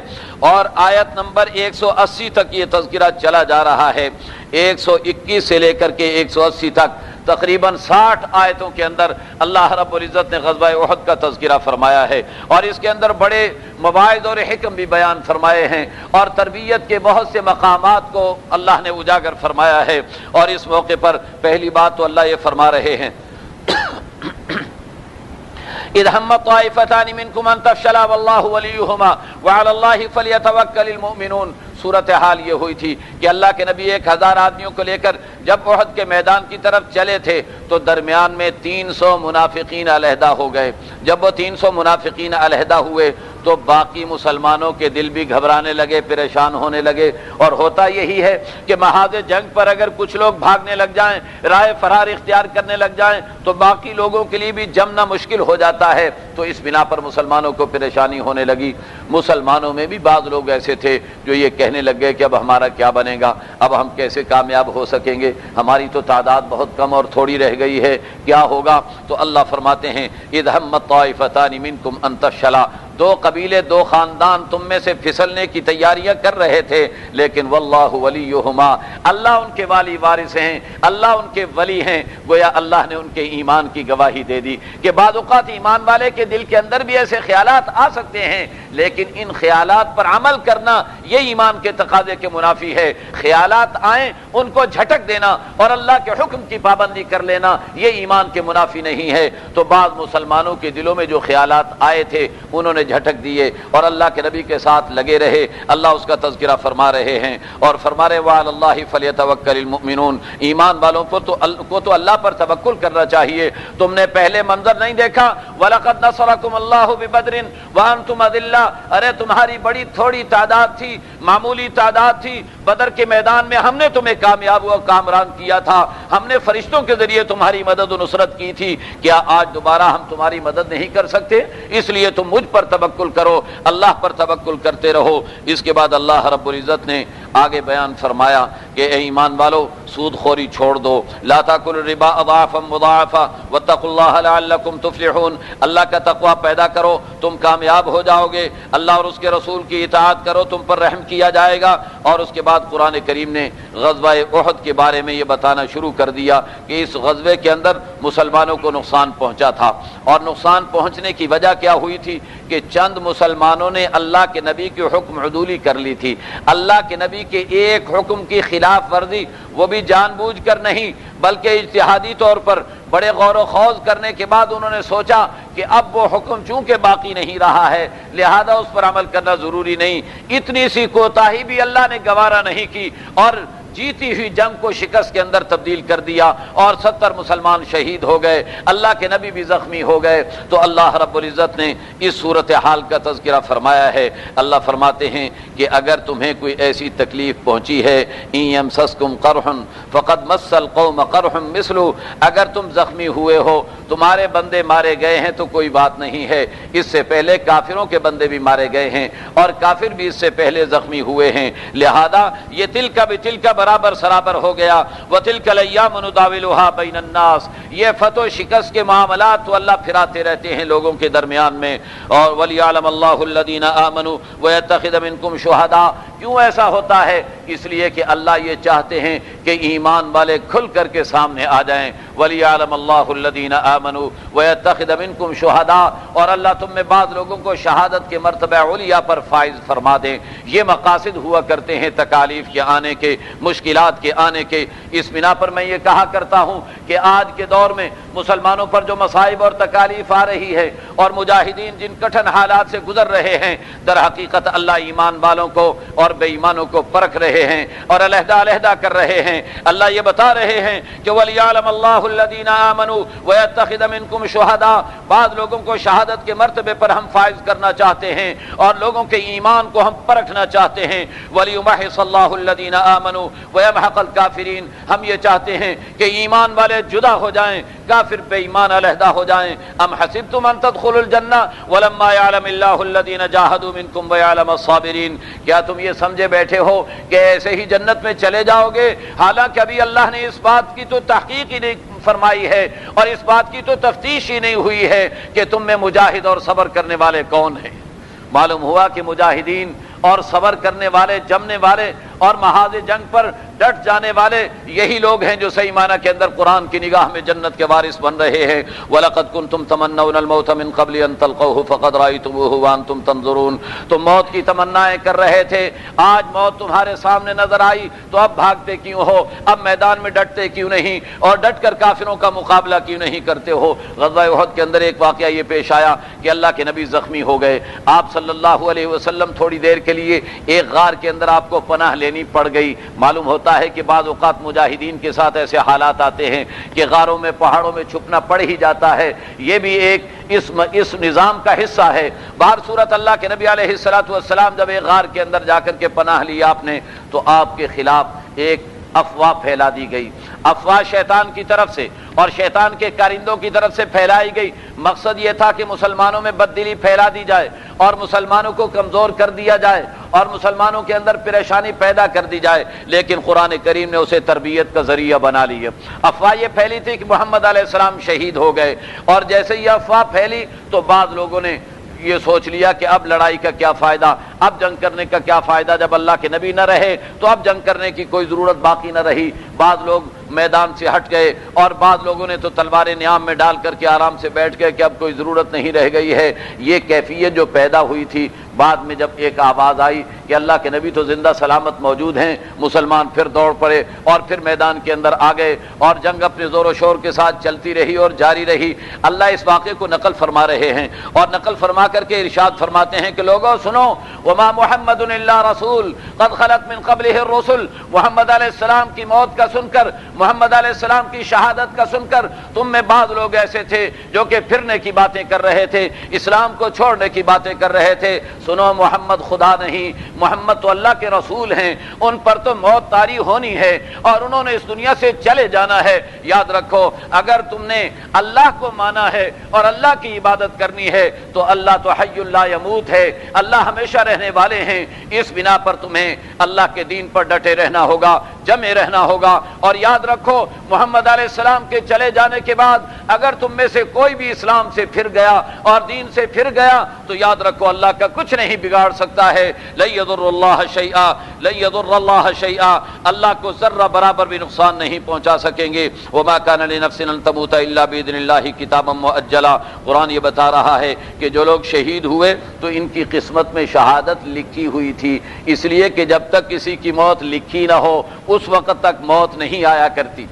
اور آیت نمبر 180 تک یہ تذکرہ چلا جا رہا ہے. 121 سے لے کر کے 180 تک تقریباً 60 آیتوں کے اندر اللہ رب العزت نے غزوہ احد کا تذکرہ فرمایا ہے, اور اس کے اندر بڑے مواعظ اور حکم بھی بیان فرمائے ہیں, اور تربیت کے بہت سے مقامات کو اللہ نے اجاگر فرمایا ہے. اور اس موقع پر پہلی بات تو اللہ یہ فرما رہے ہیں اذ هم طائفتان منكم ان تفشلا والله وليهما وعلى الله فليتوكل المؤمنون. صورتحال یہ ہوئی تھی کہ اللہ کے نبی 1000 آدمیوں کو لے کر جب احد کے میدان کی طرف چلے تھے تو درمیان میں 300 منافقین علیحدہ ہو گئے. جب وہ 300 منافقین علیحدہ ہوئے تو باقی مسلمانوں کے دل بھی گھبرانے لگے, پریشان ہونے لگے. اور ہوتا یہی ہے کہ محاذ جنگ پر اگر کچھ لوگ بھاگنے لگ جائیں, راہ فرار اختیار کرنے لگ جائیں, تو باقی لوگوں کے لیے بھی جمنا مشکل ہو جاتا ہے. تو اس بنا پر مسلمانوں کو پریشانی ہونے لگی. مسلمانوں میں بھی بعض لوگ ایسے تھے جو یہ کہنے لگ گئے کہ اب ہمارا کیا بنے گا, اب ہم کیسے کامیاب ہو سکیں گے, ہماری تو تعداد بہت کم اور تھوڑی رہ گئی ہے, کیا ہوگا. تو اللہ فرماتے ہیں اذ همت طائفتان منکم ان تفشلا, 2 قبیلے 2 خاندان تم میں سے پھسلنے کی تیاریاں کر رہے تھے, لیکن واللہ ولیہما اللہ ان کے والی وارث ہیں, اللہ ان کے ولی ہیں. گویا اللہ نے ان کے ایمان کی گواہی دے دی کہ بعض اوقات ایمان والے کے دل کے اندر بھی ایسے خیالات آ سکتے ہیں, لیکن ان خیالات پر عمل کرنا یہ ایمان کے تقاضے کے منافی ہے. خیالات آئیں ان کو جھٹک دینا اور اللہ کے حکم کی پابندی کر لینا یہ ایمان کے منافی نہیں ہے. تو بعض مسلمانوں کے دلوں میں جو خیالات آئے تھے انہوں نے جھٹک دیے اور اللہ کے نبی کے ساتھ لگے رہے. اللہ اس کا تذکرہ فرما رہے ہیں اور فرما رہے وعلی اللہ فلیتوکل المؤمنون, ایمان والوں کو تو اللہ پر توکل کرنا چاہیے. تم نے پہلے منظر نہیں دیکھا وَلَقَدْ نَصَرَكُمُ اللَّهُ بِبَدْرٍ وَأَنْتُمْ أَذِلَّةٌ, ارے تمہاری بڑی تھوڑی تعداد تھی, معمولی تعداد تھی, بدر کے میدان میں ہم نے تمہیں کامیاب و کامران کیا تھا, ہم نے فرشتوں کے ذریعے تمہاری مدد و نصرت کی تھی. کیا آج دوبارہ ہم تمہاری مدد نہیں کر سکتے؟ اس لیے تم مجھ پر توکل کرو, اللہ پر توکل کرتے رہو. اس کے بعد اللہ رب العزت نے آگے بیان فرمایا کہ اے ایمان والو سود خوری چھوڑ دو, لا تاکلوا الربا اضعافا مضاعفا واتقوا اللہ لعلکم تفلحون. اللہ کا تقوی پیدا کرو تم کامیاب ہو جاؤ گے, اللہ اور اس کے رسول کی اطاعت کرو تم پر رحم کیا جائے گا. اور اس کے بعد قرآن کریم نے غزوہ احد کے بارے میں یہ بتانا شروع کر دیا کہ اس غزوے کے اندر مسلمانوں کو نقصان پہنچا تھا, اور نقصان پہنچنے کی وجہ کیا ہوئی تھی کہ چند مسلمانوں نے اللہ کے نبی کی حکم عدولی کر لی تھی. اللہ کے نبی کے ایک حکم کی خلاف ورزی, وہ بھی جان بوجھ کر نہیں بلکہ اجتہادی طور پر بڑے غور و خوض کرنے کے بعد انہوں نے سوچا کہ اب وہ حکم چونکہ باقی نہیں رہا ہے لہذا اس پر عمل کرنا ضروری نہیں. اتنی سی کوتاہی بھی اللہ نے گوارا نہیں کی اور جیتی ہوئی جنگ کو شکست کے اندر تبدیل کر دیا اور 70 مسلمان شہید ہو گئے، اللہ کے نبی بھی زخمی ہو گئے. تو اللہ رب العزت نے اس صورتحال کا تذکرہ فرمایا ہے. اللہ فرماتے ہیں کہ اگر تمہیں کوئی ایسی تکلیف پہنچی ہے ان یمسسکم قرح فقد مس القوم قرح مثلہ، اگر تم زخمی ہوئے ہو تمہارے بندے مارے گئے ہیں تو کوئی بات نہیں ہے، اس سے پہلے کافروں کے بندے بھی مارے گئے ہیں اور کافر بھی اس سے پہلے زخمی ہوئے ہیں، لہذا یہ تلک بتلک برابر سرابر ہو گیا. وَتِلْكَ الْأَيَّامُ نُدَاوِلُهَا بَيْنَ النَّاسِ، یہ فتح و شکست کے معاملات تو اللہ پھراتے رہتے ہیں لوگوں کے درمیان میں. اور وَلِيَعْلَمَ اللَّهُ الَّذِينَ آمَنُوا وَيَتَّخِذَ مِنكُمْ شُهَدَاءَ، کیوں ایسا ہوتا ہے؟ اس لیے کہ اللہ یہ چاہتے ہیں کہ ایمان والے کھل کر کے سامنے آ جائیں. وَلِيَعْلَمَ اللَّهُ الَّذِينَ آمَنُوا وَيَتَّخِذَ مِنكُمْ شُهَدَاءَ، اور اللہ تم میں بعض لوگوں کو شہادت کے مرتبہ علیٰ پر فائز فرما دیں. یہ مقاصد ہوا کرتے ہیں تکالیف کے آنے کے، مشکلات کے آنے کے. اس بنا پر میں یہ کہا کرتا ہوں کہ آج کے دور میں مسلمانوں پر جو مصائب اور تکالیف آ رہی ہے اور مجاہدین جن کٹھن حالات سے گزر رہے ہیں، در حقیقت اللہ ایمان والوں کو اور بے ایمانوں کو پرکھ رہے ہیں اور علیحدہ علیحدہ کر رہے ہیں. اللہ یہ بتا رہے ہیں کہ وَلِيَعْلَمَ اللَّهُ الَّذِينَ آمَنُوا وَيَتَّخِذَ مِنكُمْ شُهَدَاءَ، بعض لوگوں کو شہادت کے مرتبے پر ہم فائز کرنا چاہتے ہیں اور لوگوں کے ایمان کو ہم پرکھنا چاہتے ہیں. وَلِيُمَحِّصَ اللَّهُ الَّذِينَ آمَنُوا وَيَمْحَقَ الْكَافِرِينَ، ہم یہ چاہتے ہیں کہ ایمان والے جدا ہو جائیں، کافر بے ایمان علیحدہ ہو جائیں. ام حسبتم ان تدخلوا الجنہ ولما يعلم اللہ الذین جاہدوا منکم ويعلم الصابرین، کیا تم یہ سمجھے بیٹھے ہو کہ ایسے ہی جنت میں چلے جاؤ گے؟ حالانکہ ابھی اللہ نے اس بات کی تو تحقیق ہی نہیں فرمائی ہے اور اس بات کی تو تفتیش ہی نہیں ہوئی ہے کہ تم میں مجاہد اور صبر کرنے والے کون ہیں. معلوم ہوا کہ مجاہدین اور صبر کرنے والے، جمنے والے اور محاذ جنگ پر ڈٹ جانے والے یہی لوگ ہیں جو صحیح معنی کے اندر قرآن کی نگاہ میں جنت کے وارث بن رہے ہیں. وَلَقَدْ كُنْتُمْ تَمَنَّوْنَ الْمَوْتَ مِنْ قَبْلِ أَنْ تَلْقَوْهُ فَقَدْ رَأَيْتُمُوهُ وَأَنْتُمْ تَنْظُرُونَ، تم موت کی تمنائیں کر رہے تھے، آج موت تمہارے سامنے نظر آئی تو اب بھاگتے کیوں ہو؟ اب میدان میں ڈٹتے کیوں نہیں اور ڈٹ کر کافروں کا مقابلہ کیوں نہیں کرتے ہو؟ غزوہ احد کے اندر ایک واقعہ یہ پیش آیا کہ اللہ کے نبی زخمی ہو گئے. آپ صلی اللہ علیہ وسلم تھوڑی دیر کے لیے ایک غار کے اندر آپ کو پناہ لینی پڑ گئی. معلوم ہوتا ہے کہ بعض اوقات مجاہدین کے ساتھ ایسے حالات آتے ہیں کہ غاروں میں، پہاڑوں میں چھپنا پڑ ہی جاتا ہے. یہ بھی ایک اس نظام کا حصہ ہے. بہر صورت اللہ کے نبی علیہ الصلوۃ والسلام جب ایک غار کے اندر جا کر کے پناہ لی آپ نے تو آپ کے خلاف ایک افواہ پھیلا دی گئی. افواہ شیطان کی طرف سے اور شیطان کے کارندوں کی طرف سے پھیلائی گئی. مقصد یہ تھا کہ مسلمانوں میں بددلی پھیلا دی جائے اور مسلمانوں کو کمزور کر دیا جائے اور مسلمانوں کے اندر پریشانی پیدا کر دی جائے، لیکن قرآن کریم نے اسے تربیت کا ذریعہ بنا لیا. افواہ یہ پھیلی تھی کہ محمد علیہ السلام شہید ہو گئے اور جیسے یہ افواہ پھیلی تو بعض لوگوں نے یہ سوچ لیا کہ اب لڑائی کا کیا فائدہ، اب جنگ کرنے کا کیا فائدہ، جب اللہ کے نبی نہ رہے تو اب جنگ کرنے کی کوئی ضرورت باقی نہ رہی. بعض لوگ میدان سے ہٹ گئے اور بعض لوگوں نے تو تلواریں نیام میں ڈال کر کے آرام سے بیٹھ گئے کہ اب کوئی ضرورت نہیں رہ گئی ہے. یہ کیفیت جو پیدا ہوئی تھی، بعد میں جب ایک آواز آئی کہ اللہ کے نبی تو زندہ سلامت موجود ہیں، مسلمان پھر دوڑ پڑے اور پھر میدان کے اندر آ گئے اور جنگ اپنے زور و شور کے ساتھ چلتی رہی اور جاری رہی. اللہ اس واقعے کو نقل فرما رہے ہیں اور نقل فرما کر کے ارشاد فرماتے ہیں کہ لوگوں سنو، وما محمد الا رسول قد خلت من قبلہ الرسل، محمد علیہ السلام کی موت کا سن کر، محمد علیہ السلام کی شہادت کا سن کر تم میں بعض لوگ ایسے تھے جو کہ پھرنے کی باتیں کر رہے تھے، اسلام کو چھوڑنے کی باتیں کر رہے تھے. سنو، محمد خدا نہیں، محمد تو اللہ کے رسول ہیں، ان پر تو موت طاری ہونی ہے اور انہوں نے اس دنیا سے چلے جانا ہے. یاد رکھو، اگر تم نے اللہ کو مانا ہے اور اللہ کی عبادت کرنی ہے تو اللہ تو حی لا یموت ہے، اللہ ہمیشہ رہنے والے ہیں. اس بنا پر تمہیں اللہ کے دین پر ڈٹے رہنا ہوگا، جمے رہنا ہوگا. اور یاد رکھو، محمد علیہ السلام کے چلے جانے کے بعد اگر تم میں سے کوئی بھی اسلام سے پھر گیا اور دین سے پھر گیا تو یاد رکھو اللہ کا کچھ نہیں بگاڑ سکتا ہے. لن یضر اللہ شیئا، لن یضر اللہ شیئا، اللہ کو ذرہ برابر بھی نقصان نہیں پہنچا سکیں گے. وما کان لنفس ان تموت الا باذن اللہ کتابا مؤجلا. قرآن یہ بتا رہا ہے کہ جو لوگ شہید ہوئے تو ان کی قسمت میں شہادت لکھی ہوئی تھی، اس لیے کہ جب تک کسی کی موت لکھی نہ ہو اس وقت تک موت نہیں آیا کرتی.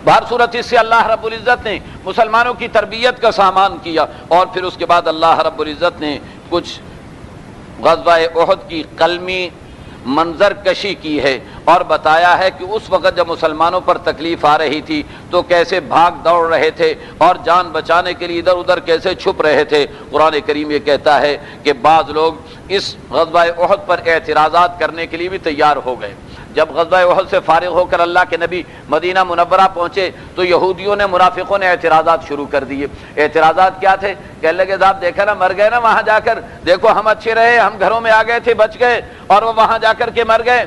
بہر صورت اس سے اللہ رب العزت نے مسلمانوں کی تربیت کا سامان کیا، اور پھر اس کے بعد اللہ رب العزت نے کچھ غزوہ احد کی قلمی منظر کشی کی ہے اور بتایا ہے کہ اس وقت جب مسلمانوں پر تکلیف آ رہی تھی تو کیسے بھاگ دوڑ رہے تھے اور جان بچانے کے لیے ادھر ادھر کیسے چھپ رہے تھے۔ قرآن کریم یہ کہتا ہے کہ بعض لوگ اس غزوہ احد پر اعتراضات کرنے کے لیے بھی تیار ہو گئے۔ جب غزوہ احد سے فارغ ہو کر اللہ کے نبی مدینہ منورہ پہنچے تو یہودیوں نے، منافقوں نے اعتراضات شروع کر دیے۔ اعتراضات کیا تھے؟ کہنے لگے صاحب دیکھا نا، مر گئے نا وہاں جا کر، دیکھو ہم اچھے رہے، ہم گھروں میں آ گئے تھے، بچ گئے، اور وہ وہاں جا کر کے مر گئے۔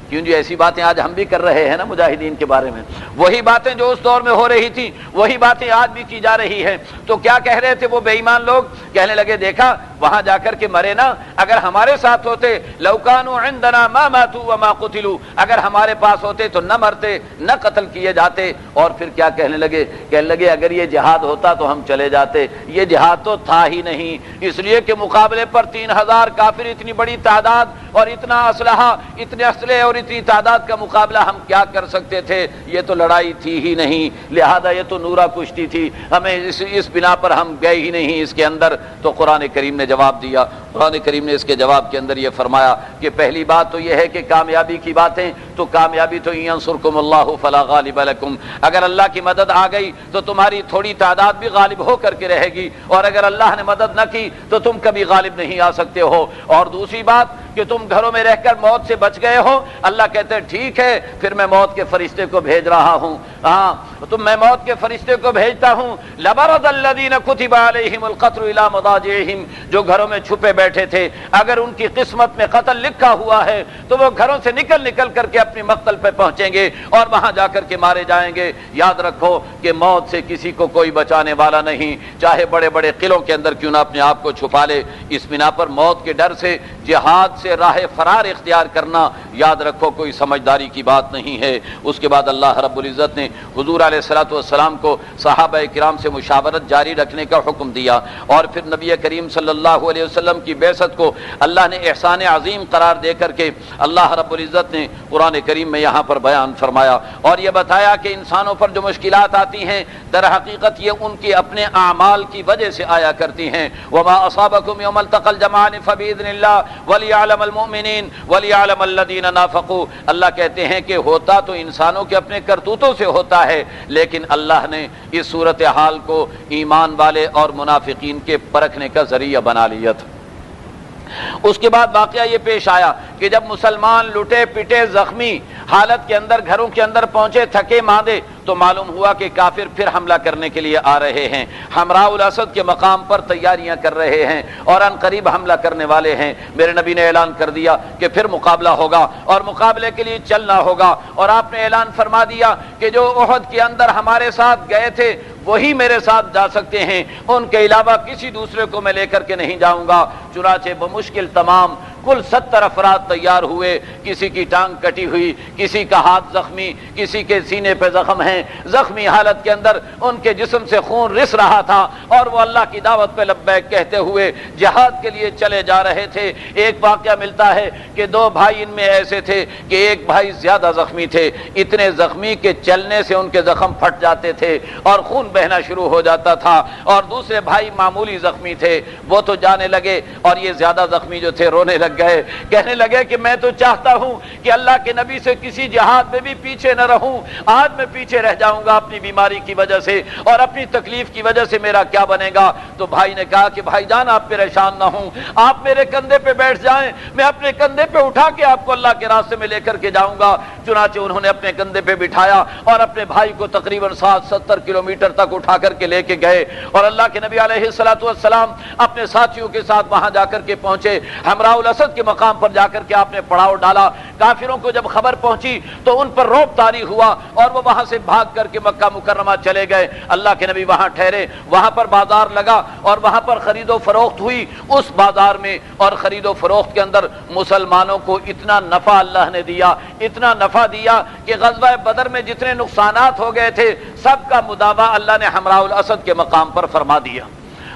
کیوں جی ایسی باتیں آج ہم بھی کر رہے ہیں نا مجاہدین کے بارے میں، وہی باتیں جو اس دور میں ہو رہی تھی وہی باتیں آج بھی کی جا رہی ہیں۔ تو کیا کہہ رہے تھے وہ بے ایمان لوگ؟ کہنے لگے دیکھا وہاں جا کر کے مرے نا، اگر ہمارے ساتھ ہوتے لو کانوا عندنا ما ماتوا وما قتلوا، اگر ہمارے پاس ہوتے تو نہ مرتے نہ قتل کیے جاتے۔ اور پھر کیا کہنے لگے اگر یہ جہاد ہوتا تو ہم چلے جاتے، یہ جہاد تو تھا ہی نہیں، اس لیے کہ مقابلے پر 3000 کافر، اتنی بڑی تعداد اور اتنا اسلحہ، اتنے اسلحے اور اتنی تعداد کا مقابلہ ہم کیا کر سکتے تھے؟ یہ تو لڑائی تھی ہی نہیں، لہذا یہ تو نورا کشتی تھی، ہمیں اس بنا پر ہم گئے ہی نہیں اس کے اندر۔ تو قرآن کریم نے جواب دیا، قرآن کریم نے اس کے جواب کے اندر یہ فرمایا کہ پہلی بات تو یہ ہے کہ کامیابی کی باتیں، تو کامیابی تو ینصرکم اللہ فلا غالب لکم، اگر اللہ کی مدد آ گئی تو تمہاری تھوڑی تعداد بھی غالب ہو کر کے رہے گی، اور اگر اللہ نے مدد نہ کی تو تم کبھی غالب نہیں آ سکتے ہو۔ اور دوسری بات کہ تم گھروں میں رہ کر موت سے بچ گئے ہو، اللہ کہتے ہیں ٹھیک ہے پھر میں موت کے فرشتے کو بھیج رہا ہوں، ہاں تو میں موت کے فرشتے کو بھیجتا ہوں۔ لبرز الذین کتب علیہم القتل الی مضاجعہم، جو گھروں میں چھپے بیٹھے تھے اگر ان کی قسمت میں قتل لکھا ہوا ہے تو وہ گھروں سے نکل کر کے اپنی مقتل پہ پہنچیں گے اور وہاں جا کر کے مارے جائیں گے۔ یاد رکھو کہ موت سے کسی کو کوئی بچانے والا نہیں، چاہے بڑے بڑے قلعوں کے اندر کیوں نہ اپنے آپ کو چھپا لے۔ اس بنا پر موت کے ڈر سے جہاد سے راہ فرار اختیار کرنا، یاد رکھو کوئی سمجھداری کی بات نہیں ہے۔ اس کے بعد اللہ رب العزت نے حضور علیہ الصلوۃ والسلام کو صحابہ کرام سے مشاورت جاری رکھنے کا حکم دیا، اور پھر نبی کریم صلی اللہ علیہ وسلم کی بعثت کو اللہ نے احسان عظیم قرار دے کر کے اللہ رب العزت نے قرآن کریم میں یہاں پر بیان فرمایا اور یہ بتایا کہ انسانوں پر جو مشکلات آتی ہیں در حقیقت یہ ان کے اپنے اعمال کی وجہ سے آیا کرتی ہیں۔ وما اصابکم یوم التقى الجمعان فباذن اللہ وليعلم المؤمنین وليعلم الذین نافقوا، اللہ کہتے ہیں کہ ہوتا تو انسانوں کے اپنے کرتوتوں سے ہوتا ہے، لیکن اللہ نے اس صورتحال کو ایمان والے اور منافقین کے پرکھنے کا ذریعہ بنا لیا تھا۔ اس کے بعد واقعہ یہ پیش آیا کہ جب مسلمان لٹے پٹے زخمی حالت کے اندر گھروں کے اندر پہنچے تھکے ماندے تو معلوم ہوا کہ کافر پھر حملہ کرنے کے لیے آ رہے ہیں، حمراء الاسد کے مقام پر تیاریاں کر رہے ہیں اور ان قریب حملہ کرنے والے ہیں۔ میرے نبی نے اعلان کر دیا کہ پھر مقابلہ ہوگا اور مقابلے کے لیے چلنا ہوگا، اور آپ نے اعلان فرما دیا کہ جو احد کے اندر ہمارے ساتھ گئے تھے وہی میرے ساتھ جا سکتے ہیں، ان کے علاوہ کسی دوسرے کو میں لے کر کے نہیں جاؤں گا۔ چنانچہ بمشکل تمام کل 70 افراد تیار ہوئے، کسی کی ٹانگ کٹی ہوئی، کسی کا ہاتھ زخمی، کسی کے سینے پہ زخم ہیں، زخمی حالت کے اندر ان کے جسم سے خون رس رہا تھا، اور وہ اللہ کی دعوت پہ لبیک کہتے ہوئے جہاد کے لیے چلے جا رہے تھے۔ ایک واقعہ ملتا ہے کہ 2 بھائی ان میں ایسے تھے کہ ایک بھائی زیادہ زخمی تھے، اتنے زخمی کہ چلنے سے ان کے زخم پھٹ جاتے تھے اور خون بہنا شروع ہو جاتا تھا، اور دوسرے بھائی معمولی زخمی تھے، وہ تو جانے لگے اور یہ زیادہ زخمی جو تھے رونے لگ گئے، کہنے لگے کہ میں تو چاہتا ہوں کہ اللہ کے نبی سے کسی جہاد میں بھی پیچھے نہ رہوں، آج میں پیچھے رہ جاؤں گا اپنی بیماری کی وجہ سے اور اپنی تکلیف کی وجہ سے میرا کیا بنے گا۔ تو بھائی نے کہا کہ بھائی جان آپ پریشان نہ ہوں، آپ میرے کندھے پہ بیٹھ جائیں، میں اپنے کندھے پہ اٹھا کے آپ کو اللہ کے راستے میں لے کر کے جاؤں گا۔ چنانچہ انہوں نے اپنے کندھے پہ بٹھایا اور اپنے بھائی کو تقریباً 60-70 کلومیٹر تک اٹھا کر کے لے کے گئے، اور اللہ کے نبی علیہ الصلوۃ والسلام اپنے ساتھیوں کے ساتھ وہاں جا کر کے پہنچے۔ حمراء الاسد کے مقام پر جا کر کے آپ نے پڑاؤ ڈالا۔ کافروں کو جب خبر پہنچی تو ان پر رعب طاری ہوا اور وہ وہاں سے بھاگ کر کے مکہ مکرمہ چلے گئے۔ اللہ کے نبی وہاں ٹھہرے، وہاں پر بازار لگا اور وہاں پر خرید و فروخت ہوئی۔ اس بازار میں اور خرید و فروخت کے اندر مسلمانوں کو اتنا نفع اللہ نے دیا، اتنا نفع دیا کہ غزوہ بدر میں جتنے نقصانات ہو گئے تھے سب کا مداوع اللہ نے حمراء الاسد کے مقام پر فرما دیا۔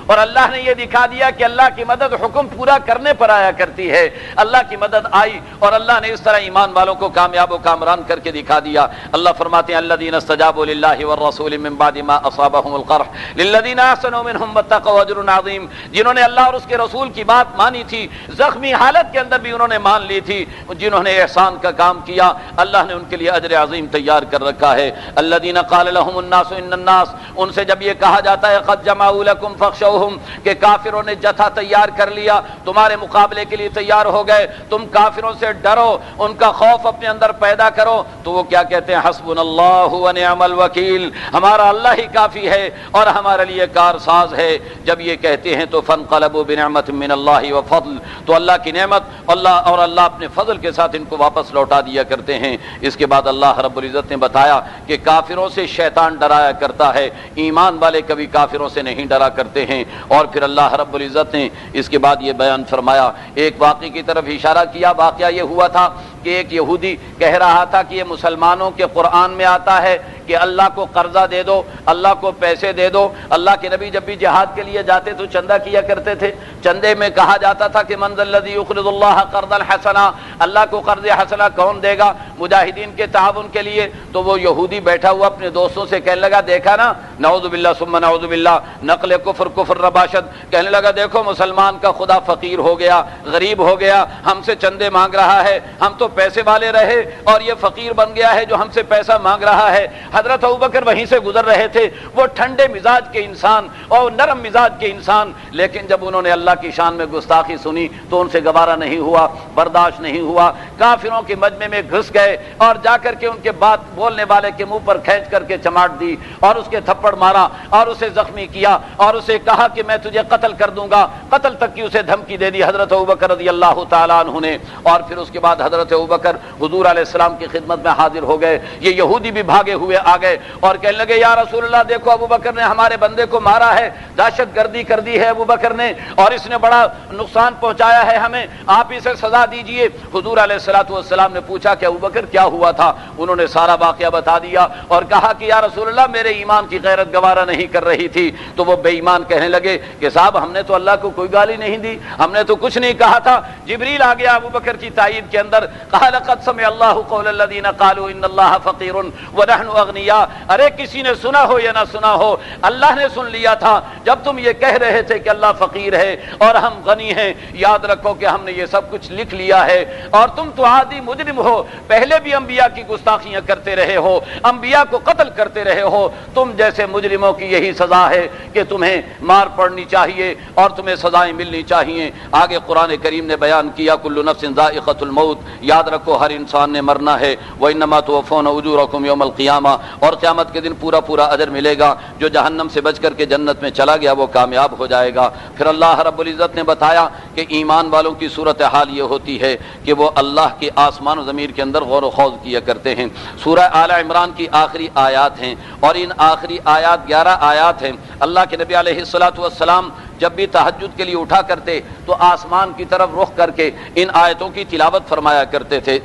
اور اللہ نے یہ دکھا دیا کہ اللہ کی مدد حکم پورا کرنے پر آیا کرتی ہے۔ اللہ کی مدد آئی اور اللہ نے اس طرح ایمان والوں کو کامیاب و کامران کر کے دکھا دیا۔ اللہ فرماتے ہیں الذین استجابوا للہ والرسول من بعد ما اصابهم القرح للذین احسنوا منهم واتقوا اجر عظیم، جنہوں نے اللہ اور اس کے رسول کی بات مانی تھی، زخمی حالت کے اندر بھی انہوں نے مان لی تھی، جنہوں نے احسان کا کام کیا اللہ نے ان کے لیے اجر عظیم تیار کر رکھا ہے۔ الذین قال لهم الناس ان الناس، ان سے جب یہ کہا جاتا ہے قد جمعوا لكم فاخشوهم کہ کافروں نے جتھا تیار کر لیا، تمہارے مقابلے کے لیے تیار ہو گئے، تم کافروں سے ڈرو، ان کا خوف اپنے اندر پیدا کرو، تو وہ کیا کہتے ہیں حسبنا اللہ ونعم الوکیل، ہمارا اللہ ہی کافی ہے اور ہمارے لیے کارساز ہے۔ جب یہ کہتے ہیں تو فانقلبوا بنعمت من اللہ وفضل، تو اللہ کی نعمت اللہ اپنے فضل کے ساتھ ان کو واپس لوٹا دیا کرتے ہیں۔ اس کے بعد اللہ رب العزت نے بتایا کہ کافروں سے شیطان ڈرایا کرتا ہے، ایمان والے کبھی کافروں سے نہیں ڈرا کرتے ہیں۔ اور پھر اللہ رب العزت نے اس کے بعد یہ بیان فرمایا، ایک واقعے کی طرف اشارہ کیا۔ واقعہ یہ ہوا تھا کہ ایک یہودی کہہ رہا تھا کہ یہ مسلمانوں کے قرآن میں آتا ہے کہ اللہ کو قرضہ دے دو، اللہ کو پیسے دے دو۔ اللہ کے نبی جب بھی جہاد کے لیے جاتے تو چندہ کیا کرتے تھے، چندے میں کہا جاتا تھا کہ من ذا الذی یقرض اللہ قرضا حسنا، اللہ کو قرض حسنا کون دے گا مجاہدین کے تعاون کے لیے؟ تو وہ یہودی بیٹھا ہوا اپنے دوستوں سے کہنے لگا، دیکھا نا، نعوذ باللہ ثم نعوذ باللہ، نقل کفر رباشت، کہنے لگا دیکھو مسلمان کا خدا فقیر ہو گیا، غریب ہو گیا، ہم سے چندے مانگ رہا ہے، ہم تو پیسے والے رہے اور یہ فقیر بن گیا ہے جو ہم سے پیسہ مانگ رہا ہے۔ حضرت ابوبکر وہیں سے گزر رہے تھے، وہ ٹھنڈے مزاج کے انسان اور نرم مزاج کے انسان، لیکن جب انہوں نے اللہ کی شان میں گستاخی سنی تو ان سے گوارا نہیں ہوا، برداشت نہیں ہوا، کافروں کے مجمع میں گھس گئے اور جا کر کے ان کے بات بولنے والے کے منہ پر کھینچ کر کے چماٹ دی اور اس کے تھپڑ مارا اور اسے زخمی کیا اور اسے کہا کہ میں تجھے قتل کر دوں گا، قتل تک کی اسے دھمکی دے دی حضرت ابوبکر رضی اللہ تعالیٰ عنہ نے۔ اور پھر اس کے بعد حضرت ابوبکر حضور علیہ السلام کی خدمت میں حاضر ہو گئے، یہ یہودی بھی بھاگے ہوئے آ گئے اور کہنے لگے یا رسول اللہ دیکھو ابوبکر نے ہمارے بندے کو مارا ہے، دہشت گردی کر دی ہے ابوبکر نے اور اس نے بڑا نقصان پہنچایا ہے ہمیں، آپ اسے سزا دیجئے۔ حضور علیہ السلام نے پوچھا کہ ابوبکر کیا ہوا تھا؟ انہوں نے سارا واقعہ بتا دیا اور کہا کہ یا رسول اللہ میرے ایمان کی غیرت گوارا نہیں کر رہی تھی۔ تو وہ بے ایمان کہنے لگے کہ صاحب ہم نے تو اللہ کو کوئی گالی نہیں دی، ہم نے تو کچھ نہیں کہا تھا۔ جبریل آ گیا ابوبکر کی تائید کے اندر، قال قد سمع اللہ قول الذین قالوا ان اللہ فقیر ونحن اغنیاء، ارے کسی نے سنا ہو یا نہ سنا ہو، اللہ نے سن لیا تھا جب تم یہ کہہ رہے تھے کہ اللہ فقیر ہے اور ہم غنی ہیں، یاد رکھو کہ ہم نے یہ سب کچھ لکھ لیا ہے اور تم تو عادی مجرم ہو، پہلے بھی انبیاء کی گستاخیاں کرتے رہے ہو، انبیاء کو قتل کرتے رہے ہو، تم جیسے مجرموں کی یہی سزا ہے کہ تمہیں مار پڑنی چاہیے اور تمہیں سزائیں ملنی چاہیے۔ آگے قرآن کریم نے بیان کیا کل نفس ذائقۃ الموت، یاد رکھو ہر انسان نے مرنا ہے، وانما توفون اجورکم یوم القیامہ، اور قیامت کے دن پورا پورا اجر ملے گا، جو جہنم سے بچ کر کے جنت میں چلا گیا وہ کامیاب ہو جائے گا۔ پھر اللہ رب العزت نے بتایا کہ ایمان والوں کی صورتحال یہ ہوتی ہے کہ وہ اللہ کے آسمان و زمین کے اندر غور و خوض کیا کرتے ہیں۔ سورہ آل عمران کی آخری آیات ہیں اور ان آخری آیات 11 آیات ہیں۔ اللہ کے نبی علیہ السلام جب بھی تہجد کے لیے اٹھا کرتے تو آسمان کی طرف رخ کر کے ان آیتوں کی تلاوت فرمایا کرتے تھے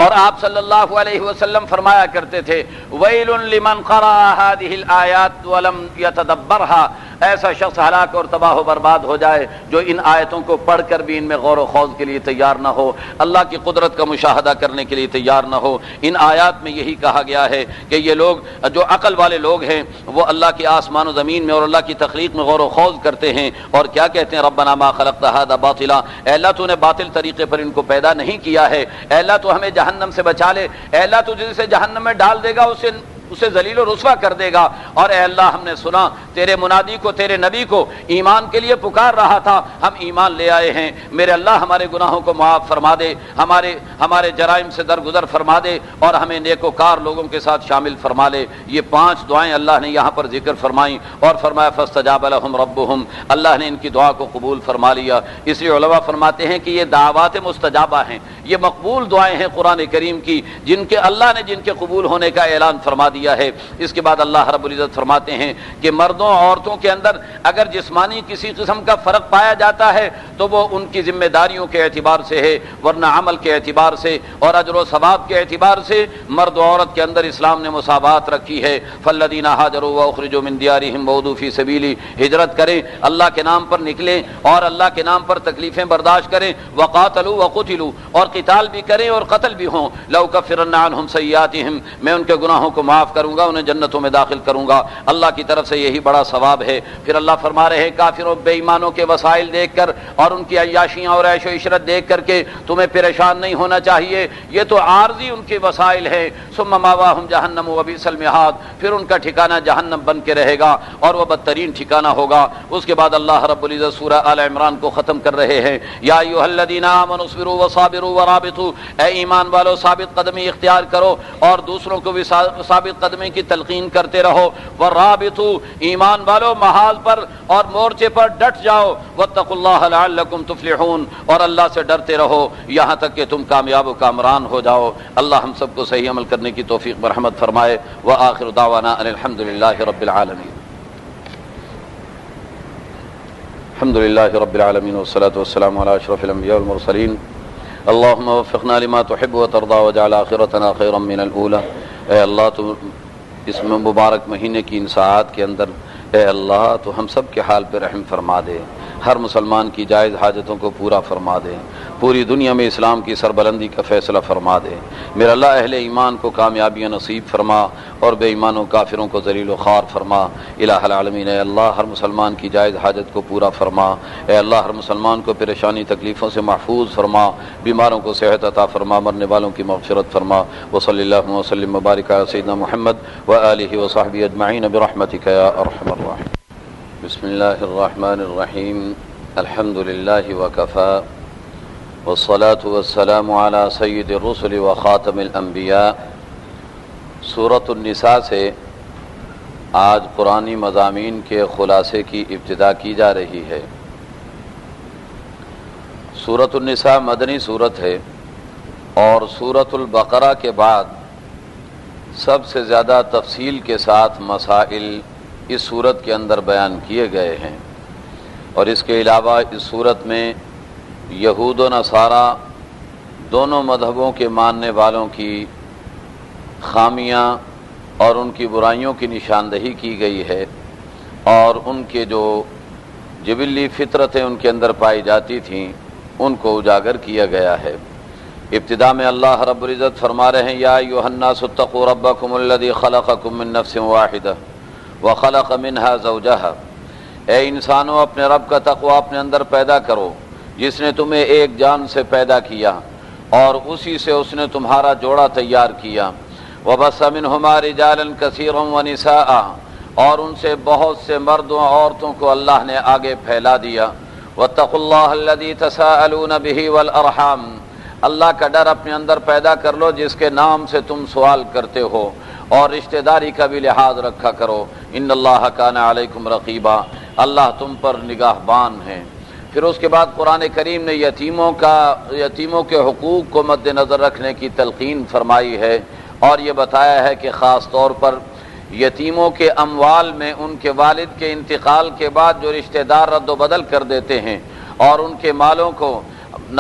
اور آپ صلی اللہ علیہ وسلم فرمایا کرتے تھے ویل لمن قرأ هذه الآیات ولم يتدبرها، ایسا شخص ہلاک اور تباہ و برباد ہو جائے جو ان آیتوں کو پڑھ کر بھی ان میں غور و خوض کے لیے تیار نہ ہو، اللہ کی قدرت کا مشاہدہ کرنے کے لیے تیار نہ ہو۔ ان آیات میں یہی کہا گیا ہے کہ یہ لوگ جو عقل والے لوگ ہیں وہ اللہ کے آسمان و زمین میں اور اللہ کی تخلیق میں غور و خوض کرتے ہیں اور کیا کہتے ہیں ربنا ما خلقت هذا باطلا، اے اللہ تو نے باطل طریقے پر ان کو پیدا نہیں کیا ہے، اے اللہ تو ہمیں جہنم سے بچا لے، اے اللہ تو جسے جہنم میں ڈال دے گا اسے ذلیل و رسوا کر دے گا، اور اے اللہ ہم نے سنا تیرے منادی کو، تیرے نبی کو ایمان کے لیے پکار رہا تھا، ہم ایمان لے آئے ہیں، میرے اللہ ہمارے گناہوں کو معاف فرما دے، ہمارے جرائم سے درگزر فرما دے اور ہمیں نیکوکار لوگوں کے ساتھ شامل فرما لے۔ یہ 5 دعائیں اللہ نے یہاں پر ذکر فرمائیں اور فرمایا فاستجاب لهم ربهم، اللہ نے ان کی دعا کو قبول فرما لیا۔ اس لیے علماء فرماتے ہیں کہ یہ دعوات مستجابہ ہیں، یہ مقبول دعائیں ہیں قرآن کریم کی، جن کے اللہ نے جن کے قبول ہونے کا اعلان فرما دیا دیا ہے۔ اس کے بعد اللہ رب العزت فرماتے ہیں کہ مردوں اور عورتوں کے اندر اگر جسمانی کسی قسم کا فرق پایا جاتا ہے تو وہ ان کی ذمہ داریوں کے اعتبار سے ہے، ورنہ عمل کے اعتبار سے اور اجر و ثواب کے اعتبار سے مرد و عورت کے اندر اسلام نے مساوات رکھی ہے۔ فالذین ہاجروا واخرجوا من دیارہم وأوذوا فی سبیلی، ہجرت کریں، اللہ کے نام پر نکلیں اور اللہ کے نام پر تکلیفیں برداشت کریں، وقاتلوا وقتلوا، اور قتال بھی کریں اور قتل بھی ہوں، لأکفرن عنہم سیئاتہم، میں ان کے گناہوں کو معاف کروں گا، انہیں جنتوں میں داخل کروں گا، اللہ کی طرف سے یہی بڑا ثواب ہے۔ پھر اللہ فرما رہے ہیں کافروں بے ایمانوں کے وسائل دیکھ کر اور ان کی عیاشیاں اور عیش و عشرت دیکھ کر کے تمہیں پریشان نہیں ہونا چاہیے، یہ تو عارضی ان کے وسائل ہیں۔ ثم ماواہم جہنم وبئس المہاد، پھر ان کا ٹھکانہ جہنم بن کے رہے گا اور وہ بدترین ٹھکانہ ہوگا۔ اس کے بعد اللہ رب العزت سورہ آل عمران کو ختم کر رہے ہیں، یا ایھا الذین آمنوا اصبروا وصابروا ورابطوا، اے ایمان والو ثابت قدمی اختیار کرو اور دوسروں کو بھی ثابت قدمی کی تلقین کرتے رہو، ورابطوا، ایمان والو محاذ پر اور مورچے پر ڈٹ جاؤ، واتقوا اللہ لعلکم تفلحون، اور اللہ سے ڈرتے رہو یہاں تک کہ تم کامیاب و کامران ہو جاؤ۔ اللہ ہم سب کو صحیح عمل کرنے کی توفیق برحمت فرمائے۔ وآخر دعوانا ان الحمد للہ رب العالمین۔ الحمد للہ رب العالمین والصلاة والسلام علی اشرف الانبیاء والمرسلین۔ اللہم وفقنا لما تحب وترضى واجعل آخرتنا خیرا من الاولى۔ اے اللہ تو اس مبارک مہینے کی ان ساعات کے اندر اے اللہ تو ہم سب کے حال پہ رحم فرما دے، ہر مسلمان کی جائز حاجتوں کو پورا فرما دے، پوری دنیا میں اسلام کی سربلندی کا فیصلہ فرما دے۔ میرا اللہ اہل ایمان کو کامیابیاں نصیب فرما اور بے ایمانوں کافروں کو ذلیل و خوار فرما۔ الہ العالمین، اے اللہ ہر مسلمان کی جائز حاجت کو پورا فرما، اے اللہ ہر مسلمان کو پریشانی تکلیفوں سے محفوظ فرما، بیماروں کو صحت عطا فرما، مرنے والوں کی مغفرت فرما۔ وصلی اللہ وسلم وبارک علی سیدنا محمد وآلہ وصحبہ اجمعین برحمتک یا ارحم الراحمین۔ بسم اللہ الرحمن الرحیم، الحمد للہ وکفی والصلاة والسلام علی سید الرسل وخاتم الانبیاء۔ سورۃ النساء سے آج قرآنی مضامین کے خلاصے کی ابتدا کی جا رہی ہے۔ سورۃ النساء مدنی سورت ہے اور سورۃ البقرہ کے بعد سب سے زیادہ تفصیل کے ساتھ مسائل اس سورت کے اندر بیان کیے گئے ہیں، اور اس کے علاوہ اس سورت میں یہود و نصارہ دونوں مذہبوں کے ماننے والوں کی خامیاں اور ان کی برائیوں کی نشاندہی کی گئی ہے، اور ان کے جو جبلی فطرتیں ان کے اندر پائی جاتی تھیں ان کو اجاگر کیا گیا ہے۔ ابتدا میں اللہ رب العزت فرما رہے ہیں، یا ایھا الناس اتقوا ربکم الذی خلقکم من نفس واحدہ وخلق منها زوجہا، اے انسانوں اپنے رب کا تقوی اپنے اندر پیدا کرو جس نے تمہیں ایک جان سے پیدا کیا اور اسی سے اس نے تمہارا جوڑا تیار کیا۔ وبث منہما رجالا کثیرا ونساء، اور ان سے بہت سے مردوں عورتوں کو اللہ نے آگے پھیلا دیا۔ واتقوا اللہ الذی تساءلون بہ والارحام، اللہ کا ڈر اپنے اندر پیدا کر لو جس کے نام سے تم سوال کرتے ہو، اور رشتہ داری کا بھی لحاظ رکھا کرو۔ ان اللہ کان علیکم رقیبا، اللہ تم پر نگہبان ہے۔ پھر اس کے بعد قرآن کریم نے یتیموں کے حقوق کو مد نظر رکھنے کی تلقین فرمائی ہے، اور یہ بتایا ہے کہ خاص طور پر یتیموں کے اموال میں ان کے والد کے انتقال کے بعد جو رشتہ دار رد و بدل کر دیتے ہیں اور ان کے مالوں کو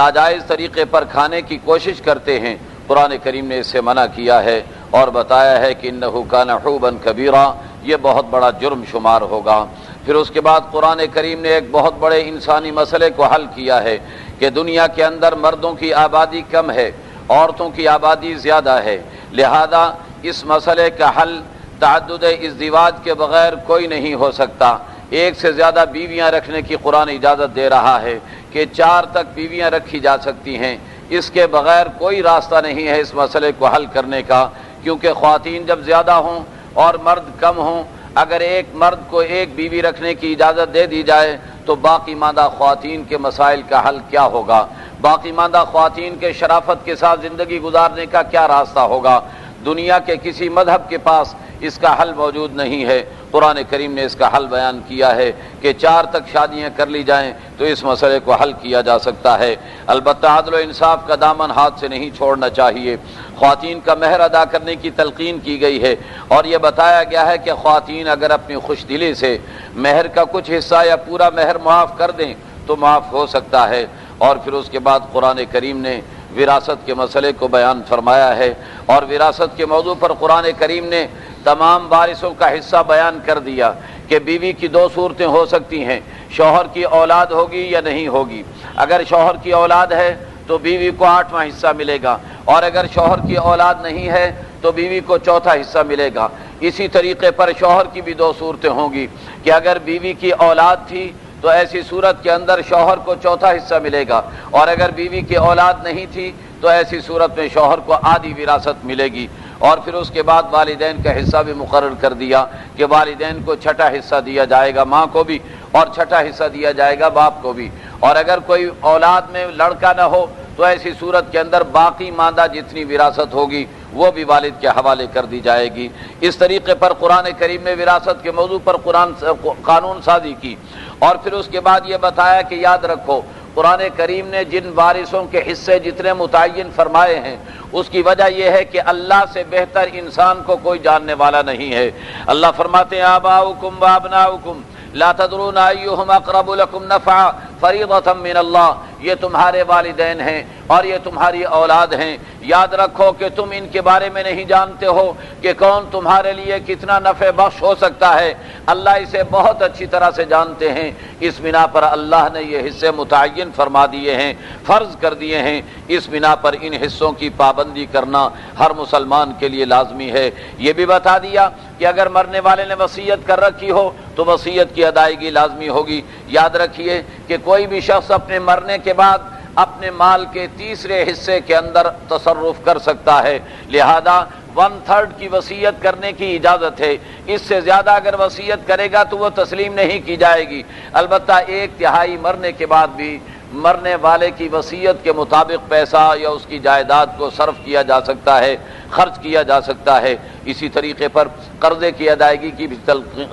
ناجائز طریقے پر کھانے کی کوشش کرتے ہیں، قرآن کریم نے اس سے منع کیا ہے اور بتایا ہے کہ انہ کان حوبا کبیرا، یہ بہت بڑا جرم شمار ہوگا۔ پھر اس کے بعد قرآن کریم نے ایک بہت بڑے انسانی مسئلے کو حل کیا ہے کہ دنیا کے اندر مردوں کی آبادی کم ہے، عورتوں کی آبادی زیادہ ہے، لہذا اس مسئلے کا حل تعدد ازدواج کے بغیر کوئی نہیں ہو سکتا۔ ایک سے زیادہ بیویاں رکھنے کی قرآن اجازت دے رہا ہے کہ 4 تک بیویاں رکھی جا سکتی ہیں، اس کے بغیر کوئی راستہ نہیں ہے اس مسئلے کو حل کرنے کا، کیونکہ خواتین جب زیادہ ہوں اور مرد کم ہوں، اگر ایک مرد کو ایک بیوی رکھنے کی اجازت دے دی جائے تو باقی ماندہ خواتین کے مسائل کا حل کیا ہوگا؟ باقی ماندہ خواتین کے شرافت کے ساتھ زندگی گزارنے کا کیا راستہ ہوگا؟ دنیا کے کسی مذہب کے پاس اس کا حل موجود نہیں ہے۔ قرآن کریم نے اس کا حل بیان کیا ہے کہ 4 تک شادیاں کر لی جائیں تو اس مسئلے کو حل کیا جا سکتا ہے۔ البتہ عدل و انصاف کا دامن ہاتھ سے نہیں چھوڑنا چاہیے۔ خواتین کا مہر ادا کرنے کی تلقین کی گئی ہے اور یہ بتایا گیا ہے کہ خواتین اگر اپنی خوش دلی سے مہر کا کچھ حصہ یا پورا مہر معاف کر دیں تو معاف ہو سکتا ہے۔ اور پھر اس کے بعد قرآن کریم نے وراثت کے مسئلے کو بیان فرمایا ہے، اور وراثت کے موضوع پر قرآن کریم نے تمام وارثوں کا حصہ بیان کر دیا کہ بیوی کی 2 صورتیں ہو سکتی ہیں، شوہر کی اولاد ہوگی یا نہیں ہوگی۔ اگر شوہر کی اولاد ہے تو بیوی کو 8واں حصہ ملے گا، اور اگر شوہر کی اولاد نہیں ہے تو بیوی کو 4تھا حصہ ملے گا۔ اسی طریقے پر شوہر کی بھی 2 صورتیں ہوں گی کہ اگر بیوی کی اولاد تھی تو ایسی صورت کے اندر شوہر کو 4تھا حصہ ملے گا، اور اگر بیوی کی اولاد نہیں تھی تو ایسی صورت میں شوہر کو آدھی وراثت ملے گی۔ اور پھر اس کے بعد والدین کا حصہ بھی مقرر کر دیا کہ والدین کو 6ٹھا حصہ دیا جائے گا، ماں کو بھی، اور 6ٹھا حصہ دیا جائے گا باپ کو بھی۔ اور اگر کوئی اولاد میں لڑکا نہ ہو تو ایسی صورت کے اندر باقی ماندہ جتنی وراثت ہوگی وہ بھی والد کے حوالے کر دی جائے گی۔ اس طریقے پر قرآن کریم نے وراثت کے موضوع پر قانون سازی کی، اور پھر اس کے بعد یہ بتایا کہ یاد رکھو قرآن کریم نے جن وارثوں کے حصے جتنے متعین فرمائے ہیں اس کی وجہ یہ ہے کہ اللہ سے بہتر انسان کو کوئی جاننے والا نہیں ہے۔ اللہ فرماتے ہیں آباؤکم وابناؤکم لا تدرون ایہم اقرب لکم نفعا فریضۃ من اللہ، یہ تمہارے والدین ہیں اور یہ تمہاری اولاد ہیں، یاد رکھو کہ تم ان کے بارے میں نہیں جانتے ہو کہ کون تمہارے لیے کتنا نفع بخش ہو سکتا ہے، اللہ اسے بہت اچھی طرح سے جانتے ہیں۔ اس بنا پر اللہ نے یہ حصے متعین فرما دیے ہیں، فرض کر دیے ہیں۔ اس بنا پر ان حصوں کی پابندی کرنا ہر مسلمان کے لیے لازمی ہے۔ یہ بھی بتا دیا کہ اگر مرنے والے نے وصیت کر رکھی ہو تو وصیت کی ادائیگی لازمی ہوگی۔ یاد رکھیے کہ کوئی بھی شخص اپنے مرنے کے بعد اپنے مال کے 3 حصے کے اندر تصرف کر سکتا ہے، لہذا 1/3 کی وصیت کرنے کی اجازت ہے۔ اس سے زیادہ اگر وصیت کرے گا تو وہ تسلیم نہیں کی جائے گی۔ البتہ 1/3 مرنے کے بعد بھی مرنے والے کی وصیت کے مطابق پیسہ یا اس کی جائیداد کو صرف کیا جا سکتا ہے، خرچ کیا جا سکتا ہے۔ اسی طریقے پر قرضے کی ادائیگی کی بھی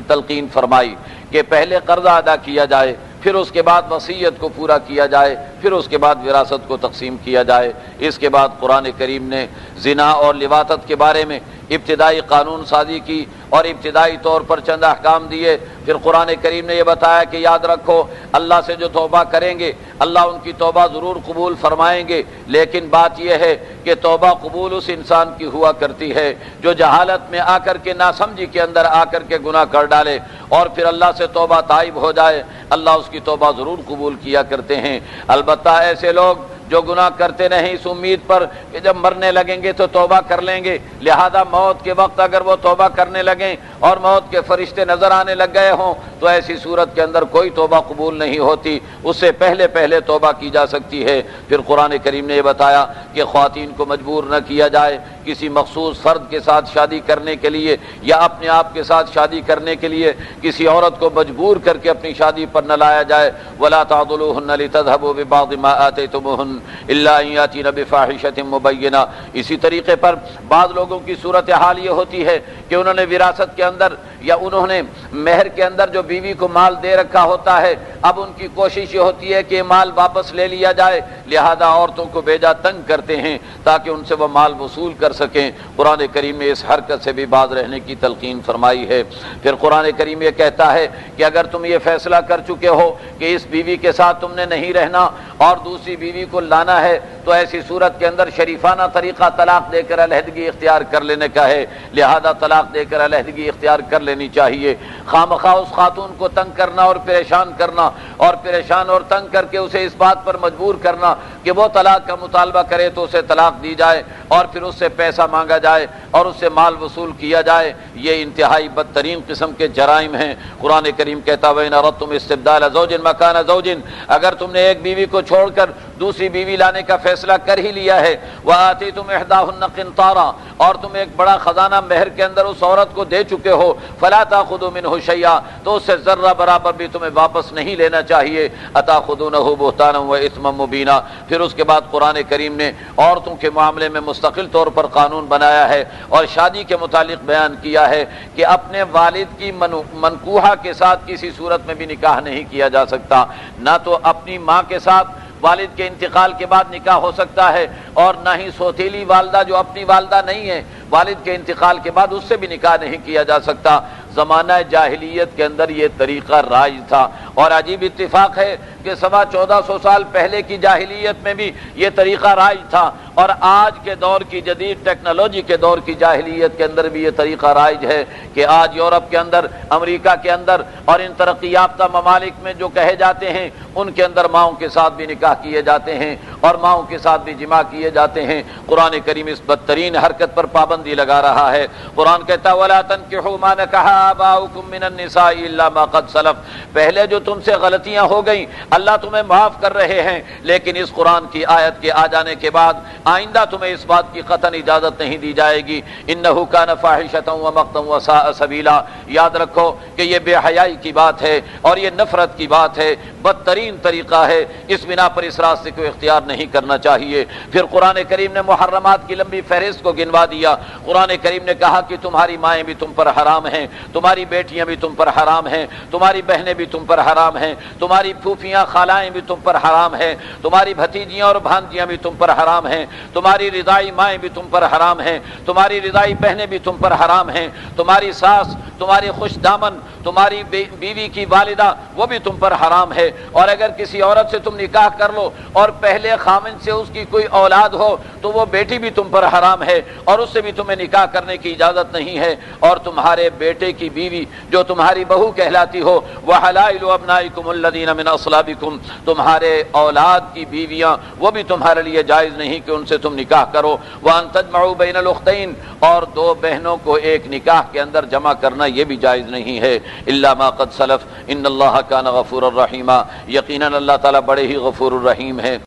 تلقین فرمائی کہ پہلے قرضہ ادا کیا جائے، پھر اس کے بعد وصیت کو پورا کیا جائے، پھر اس کے بعد وراثت کو تقسیم کیا جائے۔ اس کے بعد قرآن کریم نے زنا اور لواطت کے بارے میں ابتدائی قانون سازی کی اور ابتدائی طور پر چند احکام دیے۔ پھر قرآن کریم نے یہ بتایا کہ یاد رکھو اللہ سے جو توبہ کریں گے اللہ ان کی توبہ ضرور قبول فرمائیں گے، لیکن بات یہ ہے کہ توبہ قبول اس انسان کی ہوا کرتی ہے جو جہالت میں آ کر کے ناسمجھی کے اندر آ کر کے گناہ کر ڈالے اور پھر اللہ سے توبہ تائب ہو جائے، اللہ اس کی توبہ ضرور قبول کیا کرتے ہیں۔ البتہ ایسے لوگ جو گناہ کرتے نہیں اس امید پر کہ جب مرنے لگیں گے تو توبہ کر لیں گے، لہذا موت کے وقت اگر وہ توبہ کرنے لگیں اور موت کے فرشتے نظر آنے لگ گئے ہوں تو ایسی صورت کے اندر کوئی توبہ قبول نہیں ہوتی، اس سے پہلے توبہ کی جا سکتی ہے۔ پھر قرآن کریم نے یہ بتایا کہ خواتین کو مجبور نہ کیا جائے کسی مخصوص فرد کے ساتھ شادی کرنے کے لیے یا اپنے آپ کے ساتھ شادی کرنے کے لیے کسی عورت کو مجبور کر کے اپنی شادی پر نہ لایا جائے۔ وَلَا تَعْضُلُوهُنَّ لِتَذْهَبُوا بِبَعْضِ مَا آتَيْتُمُوهُنَّ إِلَّا أَن يَأْتِينَ بِفَاحِشَةٍ مُبَيِّنَةٍ۔ اسی طریقے پر بعض لوگوں کی صورتحال یہ ہوتی ہے کہ انہوں نے وراثت کے اندر یا انہوں نے مہر کے اندر جو بیوی کو مال دے رکھا ہوتا ہے، اب ان کی کوشش یہ ہوتی ہے کہ یہ مال واپس لے لیا جائے، لہذا عورتوں کو بیجا تنگ کرتے ہیں تاکہ ان سے وہ مال وصول کر سکیں۔ قرآن کریم نے اس حرکت سے بھی باز رہنے کی تلقین فرمائی ہے۔ پھر قرآن کریم یہ کہتا ہے کہ اگر تم یہ فیصلہ کر چکے ہو کہ اس بیوی کے ساتھ تم نے نہیں رہنا اور دوسری بیوی کو لانا ہے تو ایسی صورت کے اندر شریفانہ طریقہ طلاق دے کر علیحدگی اختیار کر لینے کا ہے، لہذا طلاق دے کر علیحدگی اختیار کر لینی چاہیے۔ خامخواہ اس خاتون کو تنگ کرنا اور پریشان کرنا اور پریشان اور تنگ کر کے اسے اس بات پر مجبور کرنا کہ وہ طلاق کا مطالبہ کرے تو اسے طلاق دی جائے اور پھر اس سے پیسہ مانگا جائے اور اس سے مال وصول کیا جائے، یہ انتہائی بدترین قسم کے جرائم ہیں۔ قرآن کریم کہتا وَإِنْ أَرَدْتُمْ اسْتِبْدَالَ زَوْجٍ مَكَانَ زَوْجٍ، اگر تم نے ایک بیوی کو چھوڑ کر دوسری بیوی لانے کا فیصلہ کر ہی لیا ہے، وَآتِيتُمْ إِحْدَاهُنَّ قِنْطَارًا، اور تم ایک بڑا خزانہ مہر کے اندر اس عورت کو دے چکے ہو، فلا تاخذوا منه شيئا، تو اس سے ذرہ برابر بھی تمہیں واپس نہیں لینا چاہیے، اتاخذونه بهتانا واثما مبینا۔ پھر اس کے بعد قرآن کریم نے عورتوں کے معاملے میں مستقل طور پر قانون بنایا ہے اور شادی کے متعلق بیان کیا ہے کہ اپنے والد کی منکوحہ کے ساتھ کسی صورت میں بھی نکاح نہیں کیا جا سکتا، نہ تو اپنی ماں کے ساتھ والد کے انتقال کے بعد نکاح ہو سکتا ہے، اور نہ ہی سوتیلی والدہ جو اپنی والدہ نہیں ہے والد کے انتقال کے بعد اس سے بھی نکاح نہیں کیا جا سکتا۔ زمانہ جاہلیت کے اندر یہ طریقہ رائج تھا، اور عجیب اتفاق ہے کہ 1400 سال پہلے کی جاہلیت میں بھی یہ طریقہ رائج تھا، اور آج کے دور کی جدید ٹیکنالوجی کے دور کی جاہلیت کے اندر بھی یہ طریقہ رائج ہے کہ آج یورپ کے اندر، امریکہ کے اندر اور ان ترقی یافتہ ممالک میں جو کہے جاتے ہیں ان کے اندر ماؤں کے ساتھ بھی نکاح کیے جاتے ہیں اور ماؤں کے ساتھ بھی جماع کیے جاتے ہیں۔ قرآن کریم اس بدترین حرکت پر پابندی لگا رہا ہے۔ قرآن کہتا ہے وَلَا تَنكِحُوا مَا نَكَحَ آبَاؤُكُم مِّنَ النِّسَاءِ إِلَّا مَا قَدْ سَلَفَ، پہلے جو تم سے غلطیاں ہو گئیں اللہ تمہیں معاف کر رہے ہیں، لیکن اس قرآن کی آیت کے آ جانے کے بعد آئندہ تمہیں اس بات کی قطعاً اجازت نہیں دی جائے گی۔ إِنَّهُ كَانَ فَاحِشَةً وَمَقْتًا وَسَاءَ سَبِيلًا، یاد رکھو کہ یہ بے حیائی کی بات ہے اور یہ نفرت کی بات ہے، بدترین طریقہ ہے، اس بنا پر اس راستے کو اختیار نہیں کرنا چاہیے۔ پھر قرآن کریم نے محرمات کی لمبی فہرست کو گنوا دیا۔ قرآن کریم نے کہا کہ تمہاری مائیں بھی تم پر حرام ہیں، تمہاری بیٹیاں بھی تم پر حرام ہیں، تمہاری بہنیں بھی تم پر حرام ہیں، تمہاری پھوپھیاں خالائیں بھی تم پر حرام ہیں، تمہاری بھتیجیاں اور بھانجیاں بھی تم پر حرام ہیں، تمہاری رضائی مائیں بھی تم پر حرام ہیں، تمہاری رضائی بہنیں بھی تم پر حرام ہیں، تمہاری ساس، تمہاری خوش دامن، تمہاری بیوی کی والدہ وہ بھی تم پر حرام ہے، اور اگر کسی عورت سے تم نکاح کر لو اور پہلے خامن سے اس کی کوئی اولاد ہو تو وہ بیٹی بھی تم پر حرام ہے اور اس سے بھی تمہیں نکاح کرنے کی اجازت نہیں ہے، اور تمہارے بیٹے کی بیوی جو تمہاری بہو کہلاتی ہو وَحَلَائِلُ أَبْنَائِكُمُ الَّذِينَ مِنْ أَصْلَابِكُمْ، تمہارے اولاد کی بیویاں وہ بھی تمہارے لیے جائز نہیں کہ ان سے تم نکاح کرو، وَأَن تَجْمَعُوا بَيْنَ الْأُخْتَيْنِ، اور دو بہنوں کو ایک نکاح کے اندر جمع کرنا یہ بھی جائز نہیں ہے، إِلَّا مَا قَدْ سَلَفَ إِنَّ اللَّهَ كَانَ غَفُورًا رَحِيمًا، یقیناً اللہ تعالیٰ بڑے ہی غفور الرحیم ہے۔